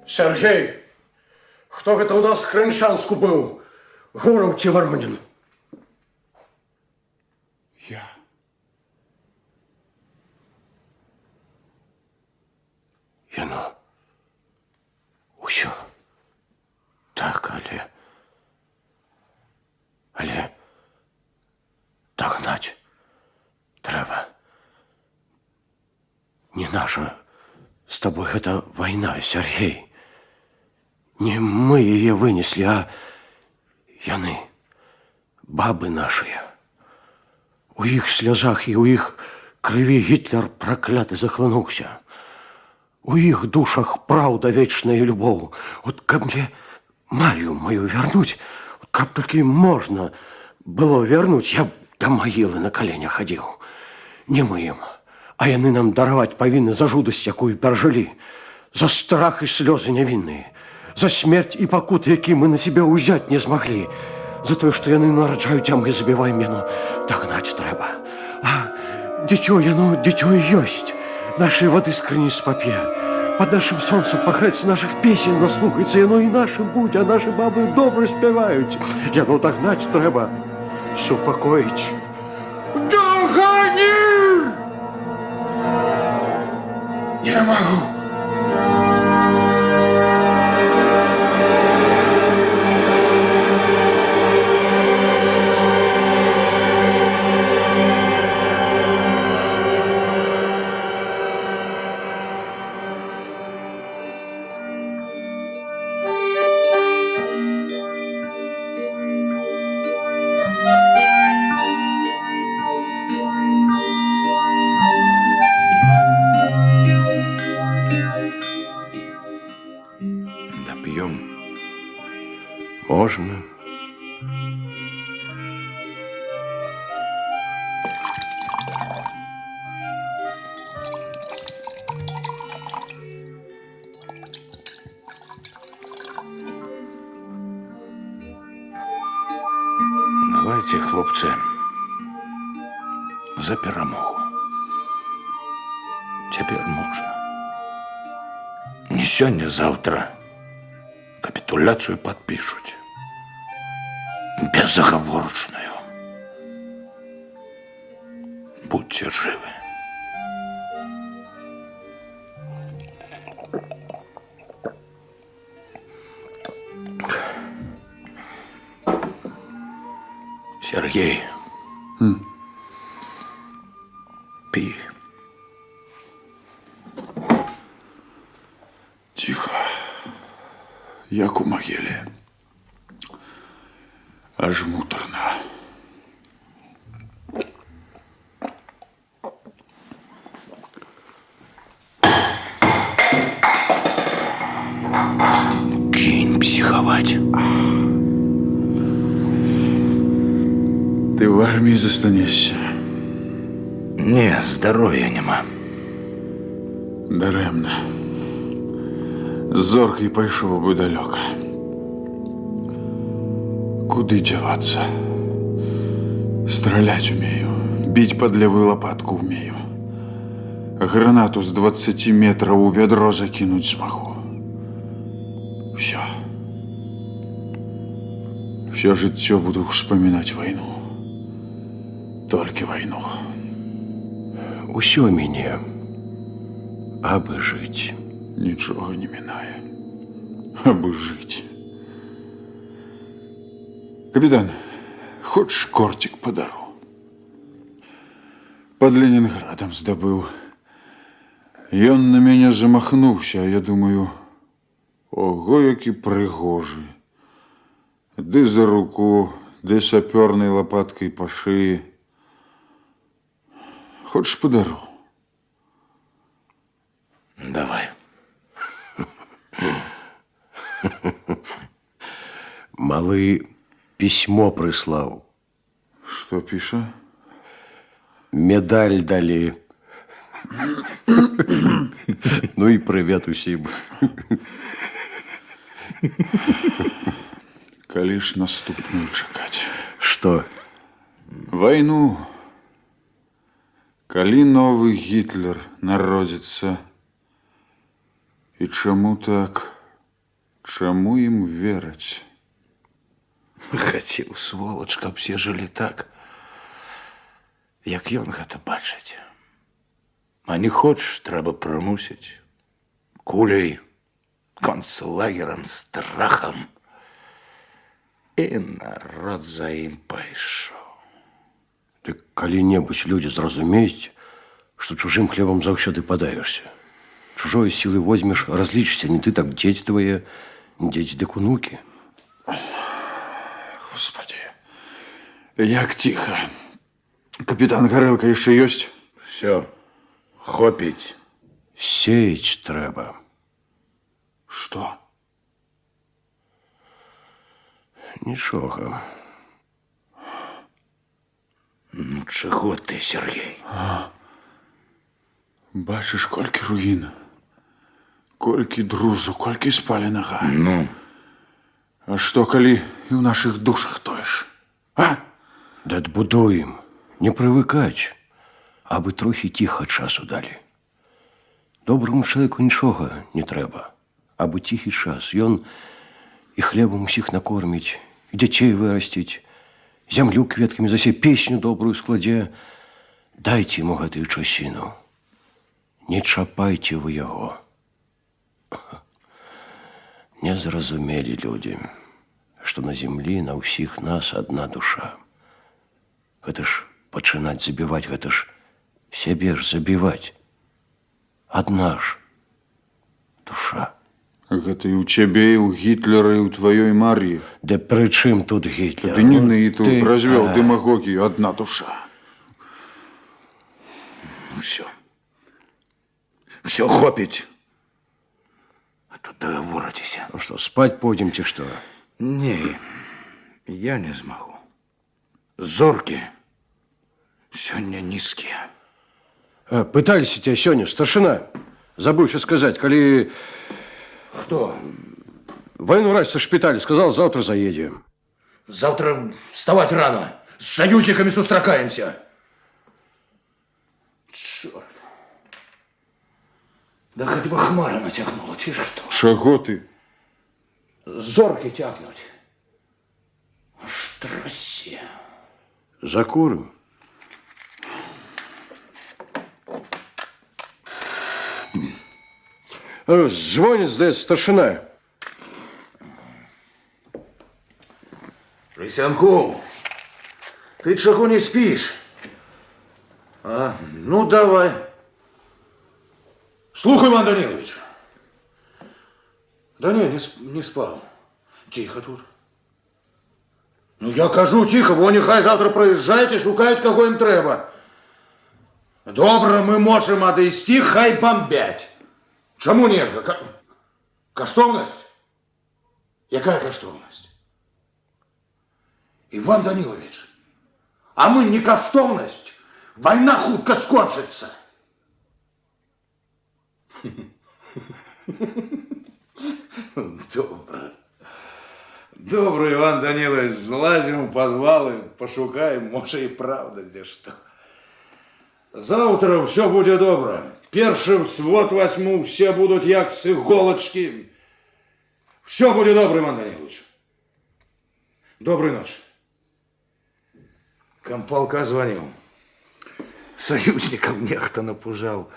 S4: Сергей, хто гэта ў нас Крынчанску быў? Гураў ці Воронін?
S5: Я.
S4: Яно. Усё. Так, але дагнаць трэба. Не наша з табой гэта вайна, Сергей. Не мы яе вынеслі, а яны, бабы нашыя. У іх слязах і ў іх крыві Гітлер пракляты захлынуўся. У іх душах праўда, вечная любоў. От каб мне Марію мою вярнуць, каб толькі можна было вярнуць, я б да магілы на каленях хадзіў. Не мы ім, а яны нам дараваць павінны за жудасць, якую перажылі, за страх і слёзы нявінныя, за смерць і пакуты, які мы на себе ўзяць не змаглі, за тое, што яны нараджаюць, а мы забіваем яно, дагнаць трэба. А дзіцё яно, дзіцё і ёсць. Нашай вады з крыніц папе. Пад нашым сонцам пагрэцца нашых песень наслухаецца, яно і нашым будзе, а нашы бабы добра спяваюць. Яно дагнаць трэба, супакоіць.
S5: Догані! Я могу.
S4: Можна.
S3: Давайте, хлопцы, за перамогу. Цяпер можна. Не сёння, заўтра капітуляцыю падпішуць. Безагаворачную. Будьце жывы. Сергей. Пі.
S5: Тихо. Як у могилі. Аж муторно.
S3: Кинь психовать.
S5: Ты в армии застанешься.
S3: Не, здоров'я нема.
S5: Даремно. З зоркой пайшов би далеко. Куды деваться? Стрелять умею, бить под левую лопатку умею. Гранату с 20 метров у ведро закинуть смогу. Все. Все життя буду вспоминать войну. Только войну.
S4: Усё мяне, абы жыць.
S5: Нічого не минає. Аби жить. Капитан, хочешь кортик подару? Под Ленинградом здобыл. И он на меня замахнулся, а я думаю, ого, який пригожий. Ды за руку, ды сапёрнай лопаткой по шее. Хочешь подару?
S3: Давай.
S4: Малы письмо прислал.
S5: Что пиша?
S4: Медаль дали. Ну и привет усім.
S5: Калі ж наступную чакаць?
S4: Что?
S5: Войну. Калі новый Гитлер народится. И чему так? Чему им верить?
S3: Хацеў, сволач, каб все жылі так, як ён гэта бачыць. А не хочаш, трэба прымусіць. Куляй, концлагерам, страхам. І народ за ім пайшоў.
S4: Ты калі-небудзь людзі зразумеюць, што чужым хлебам заўсёды падаешся. Чужой сілы возьмеш, разлічыся не ты, так дзеці твае, дзеці дык унукі.
S5: Господи, як тихо. Капитан Горелка еще есть?
S3: Все, хопіць.
S4: Сеяць трэба.
S5: Что?
S4: Нічога.
S3: Ну, чего ты, Сергей?
S5: Бачиш, колькі руїн, колькі друзу, колькі спаленага.
S3: Ну?
S5: А што, калі і ў нашых душах тое ж? А?
S4: Да адбудуем, не прывыкаць, абы трохі ціха часу далі. Добраму чалавеку нічога не трэба, абы ціхі час. Ён і хлебам усіх накорміць, і дзяцей вырасціць, зямлю кветкамі засе, песню добрую складзе. Дайце яму гэтую часіну. Не чапайце вы яго. Не зразумелі людзі, што на зямлі на ўсіх нас адна душа. Гэта ж пачынаць забіваць, гэта ж сябе ж забіваць. Адна ж душа.
S5: Гэта і ў цябе, і ў Гітлера, і ў тваёй Мар'і.
S4: Да пры чым тут Гітлер?
S5: Пеніны і тут развёў дэмагогію, адна душа.
S3: Ну, все. Все, хопіць. А то договоритеся.
S4: Ну што, спаць пойдзем ці што?
S3: Не, я не змагу. Зоркі сёння нізкія.
S4: Пыталіся цябе сёння, старшына. Забыўся сказаць, калі...
S3: Кто?
S4: Военврач со шпиталя сказал, завтра заедем.
S3: Завтра вставать рано. С союзниками сустракаемся. Черт. Да хоть бы хмара натягнула, чи ж что?
S5: Чаго ты?
S3: Зорки тягнуть. Аж трасе.
S4: Закурим. Звонит, сдается, старшина.
S3: Лисянков, ты чего не спишь? А, ну давай. Слухай, Иван Данилович. Да не спал. Тихо тут. Ну я кажу тихо, бо нехай завтра приїжджають і шукають, кого їм треба. Добре, ми можемо одійти, хай бомбять. Чому нельга? Коштовність? Яка коштовність? Иван Данилович, а мы не коштовность. Война хутко скончится. Добро. Добро, Иван Данилович, злазим в подвалы, пошукаем, может и правда где что. Завтра все будет добро. Перший свод возьму, все будут як с иголочки. Все будет добро, Иван Данилович. Доброй ночи. Комполка звонил. Союзников нехта напужаў.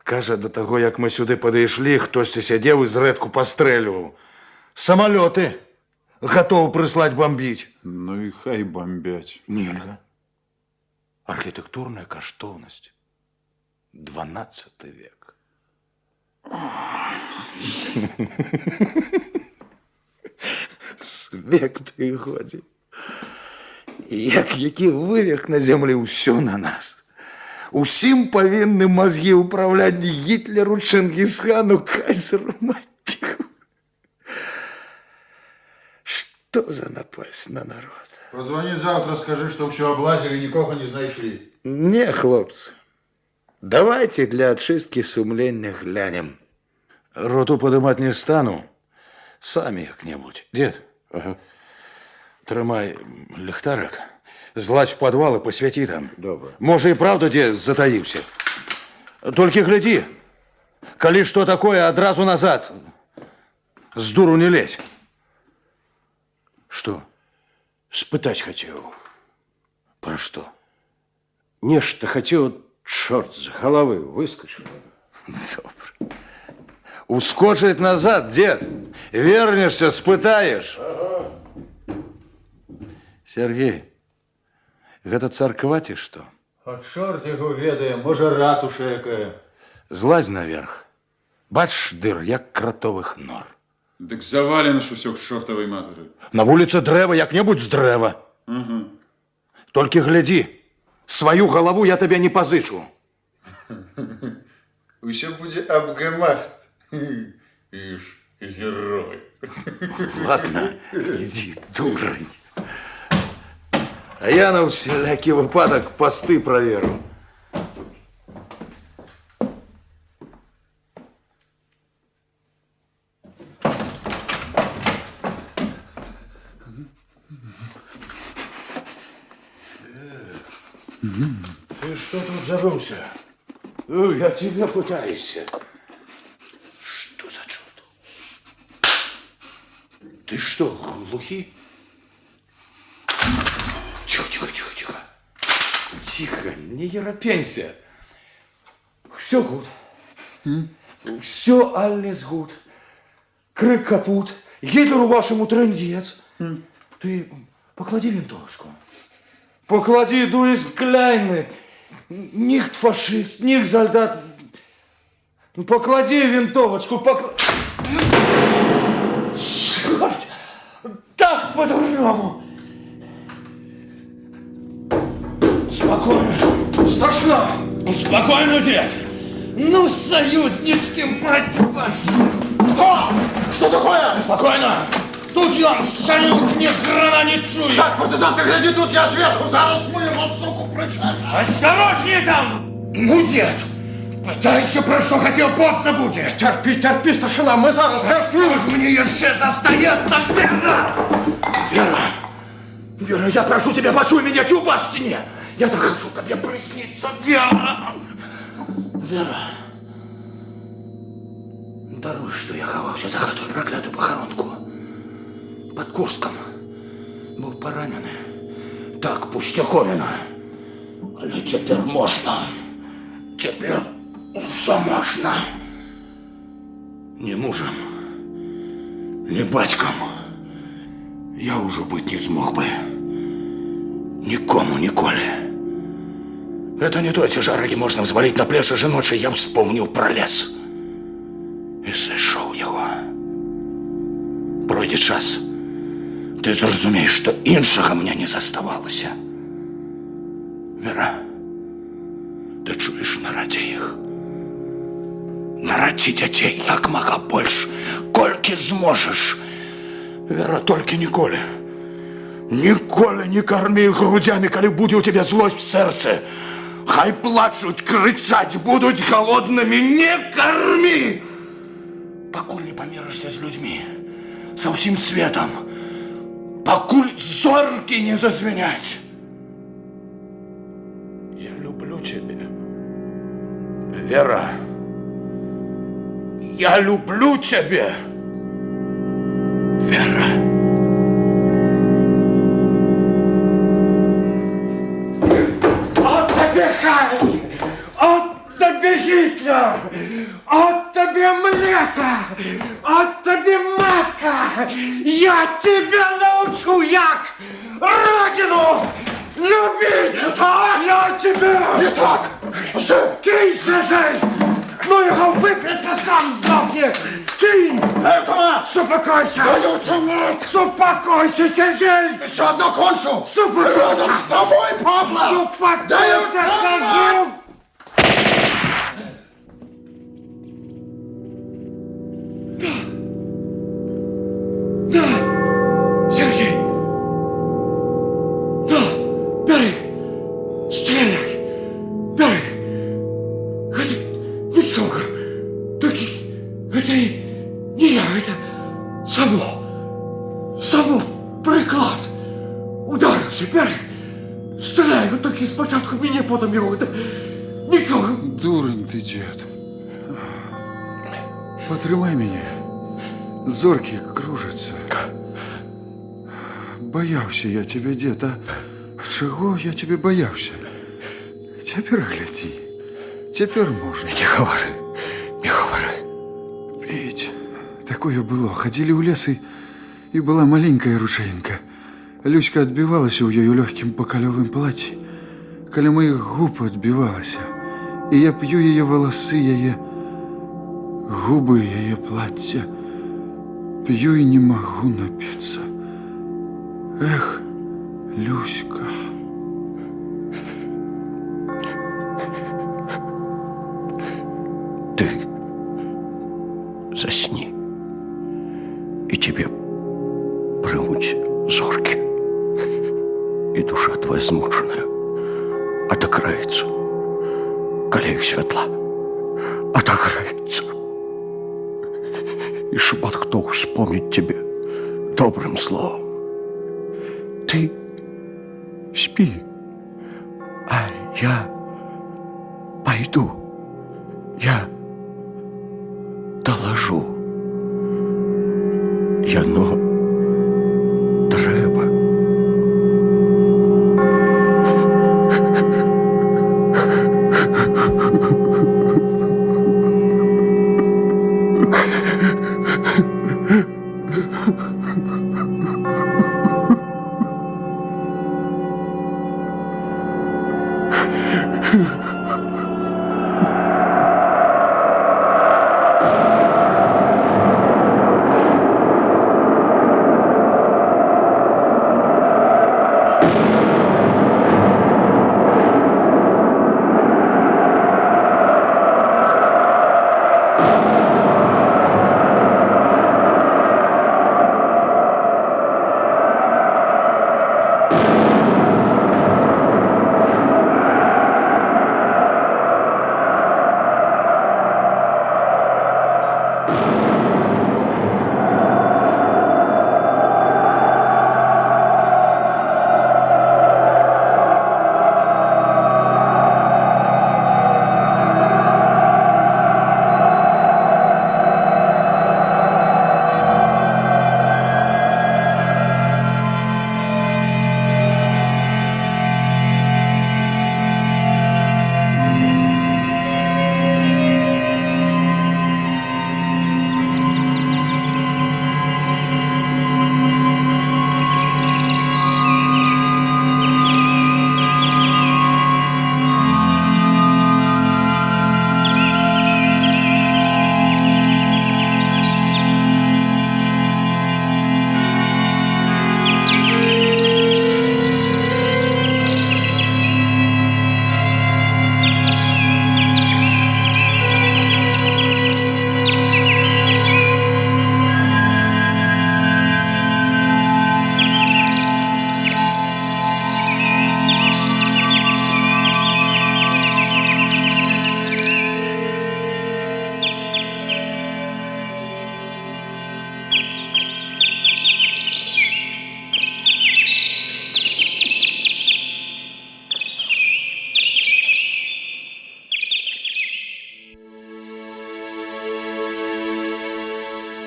S3: Кажа, до того, як мы сюды падышлі, хтосьці сядзеў і зрэдку пастрэльваў. Самолеты готовы прыслаць бомбіць.
S5: Ну і хай бомбять.
S3: Нельга. Архітэктурная каштоўнасць. 12 век. Смех ты годзе. Як які вывек на зямлі, ўсё на нас. Усім павінны мазгі ўпраўляць Гітлеру, Чынгісхану, кайзеру, мацігу. Что за напасть на народ?
S5: Позвони завтра, скажи, что все облазили, никого не знайшли.
S3: Не, хлопцы. Давайте для очистки сумления глянем. Роту подымать не стану. Сами как-нибудь. Дед, трымай ліхтарик, злазь в подвал и посвяти там.
S4: Добре.
S3: Может, и правда дед затаился. Только гляди, коли что такое, одразу назад. С дуру не лезь. Что?
S4: Спытать хотел.
S3: Про что?
S4: Нечто хотел, черт с головы выскочил.
S3: Добре. Ускочить назад, дед. Вернешься, спытаешь.
S4: Ага.
S3: Сергей, гэта царква ці што?
S5: А чорт яго ведае, можа ратуша якая.
S3: Злазь наверх. Бач дыр, як кратовых нор.
S5: Дык завалено ж усё к чортавай матары.
S3: На вуліцы дрэва, як-небудзь з дрэва. Толькі глядзі, сваю галаву я табе не пазычу.
S5: Усё будзе абгамафт. Ишь, герой.
S3: Ладно, иди, дурень. А я на всякий выпадок посты проверю. Ты что тут забылся? Я тебя пытаюсь. Что за черт? Ты что, глухий? Тихо, тихо, тихо, тихо. Тихо, не еропенься. Все гуд. Все alles гуд. Крык капут. Гитлеру вашему трындец. Ты поклади винтовочку. Поклади, дуис кляйны. Нихт фашист, нихт солдат. Поклади винтовочку, Черт! Так по-дурному. Спокойно. Страшно. Спокойно, дед. Ну, союзнички, мать вашу. Что? Что такое? Спокойно. Тут я салют ни хрена не чую. Так, партизан, ты гляди, тут я сверху. Зараз мы его, суку, причем. Осторожнее там. Ну, дед. Пытайся, про что хотел, поздно будет. Терпи, терпи, старшина, мы зараз терпим. Мне еще застается, Вера. Вера. Вера, я прошу тебя, почуй меня, тюба в стене. Я так хочу тебе присниться, Вера. Вера. Даруй, что я ховався за хатою проклятую похоронку. Под Курском. Был пораненый. Так, пустяковина. Але теперь можно. Теперь уже можно. Ни мужем, ни батьком я уже быть не смог бы. Никому, николи. Это не той тяжараги можно взвалить на плечи жіночі, я вспомнил про лес. І сышоў яго. Пройдзе час. Ты зразумееш, што іншага мне не заставалася. Вера, ты чуеш, нарадзі іх. Нарадзі дзяцей як мага больш, колькі зможаш. Вера, толькі ніколі. Ніколі не кармі іх грудзямі, калі будзе ў тебе злосць в сэрцы. Хай плачуць, крычаць, будуць голоднымі, не кармі! Пакуль не памірышся з людзьмі, са ўсім светам, пакуль зоркі не зазвеняць. Я люблю цябе, Вера. Я люблю цябе, Вера. От табе хай! От табе Гитлер! От тебе млеко! От тебе матка! Я тебя научу, як родину любить! Я тебя! Не так! Кинься же! Ну его выпить, а сам сдохни! Кинь! Автомат!
S2: Супокойся! Супокойся, Сергей!
S3: Все одно кончу!
S2: Супокойся!
S3: Разом с тобой, падла!
S2: Супокойся, скажу!
S3: Сергей! Бери! Стреляй! Бери! Это ничего. Только это не я, это само приклад. Ударився, бери! Стреляй, вот только спочатку меня, потом его. Это ничего.
S5: Дурень ты, дед. Потримай меня. Зорки кружатся. Боявся я тебе, дед, а чего я тебе боявся? Теперь гляди. Теперь можно.
S4: Не говори, не говори.
S5: Пить. Такое было. Ходили в лес, и была маленькая ручаинка. Люська отбивалась у ее легким покалевым платье. Коли моих губ отбивалась. И я пью ее волосы, ее губы, ее платье. Пью и не могу напиться. Эх, Люська.
S4: Ты засни, и тебе примуть зорки, и душа твоя змученная отогреется, коли их светла отогреется, и шмат кто вспомнит тебе добрым словом. Ты спи, а я пойду. Я доложу. Яно треба.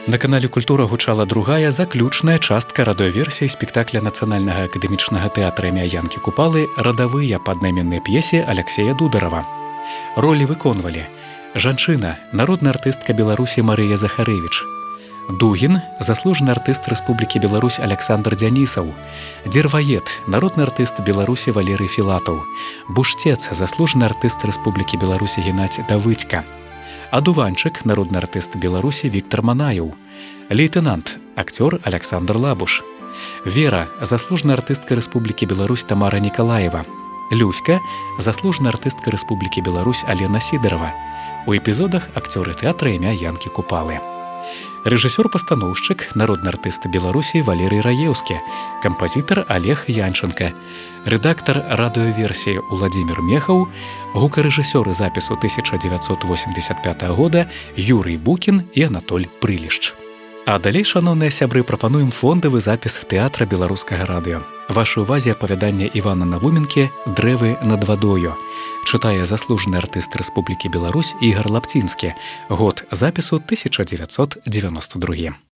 S1: На канале «Культура» гучала другая, заключная частка радыёверсіі спектакля Нацыянальнага акадэмічнага тэатра імя Янкі Купалы «Радавыя» па аднайменнай п'есе Аляксея Дударава. Ролі выконвалі жанчына, народная артыстка Беларусі Марыя Захарэвіч, Дугін, заслужаны артыст Рэспублікі Беларусь Александр Дзянісаў, Дзерваед, народны артыст Беларусі Валерый Філатаў, Буштец, заслужаны артыст Рэспублікі Беларусі Геннадзь Давыдзька, Адуванчык, народны артыст Беларусі Віктор Манаеў, лейтенант, акцёр Александр Лабуш, Вера, заслужная артыстка Рэспублікі Беларусь Тамара Николаева, Люська, заслужная артыстка Рэспублікі Беларусь Алена Сидорова. У эпізодах акцёры тэатра імя Янкі Купалы. Рэжысёр-пастаноўшчык, народны артыст Беларусі Валерый Раеўскі, кампазітар Олег Янченко, рэдактар радыёверсіі Уладзімір Мехаў, гукарэжысёры запісу 1985 года Юрый Букін і Анатоль Прылішч. А далей, шаноўныя сябры, прапануем фондавы запіс тэатра беларускага радыё. Вашай увазе апавяданне Івана Навуменкі «Дрэвы над вадою». Чытае заслужаны артыст Рэспублікі Беларусь Ігар Лапцінскі. Год запісу 1992.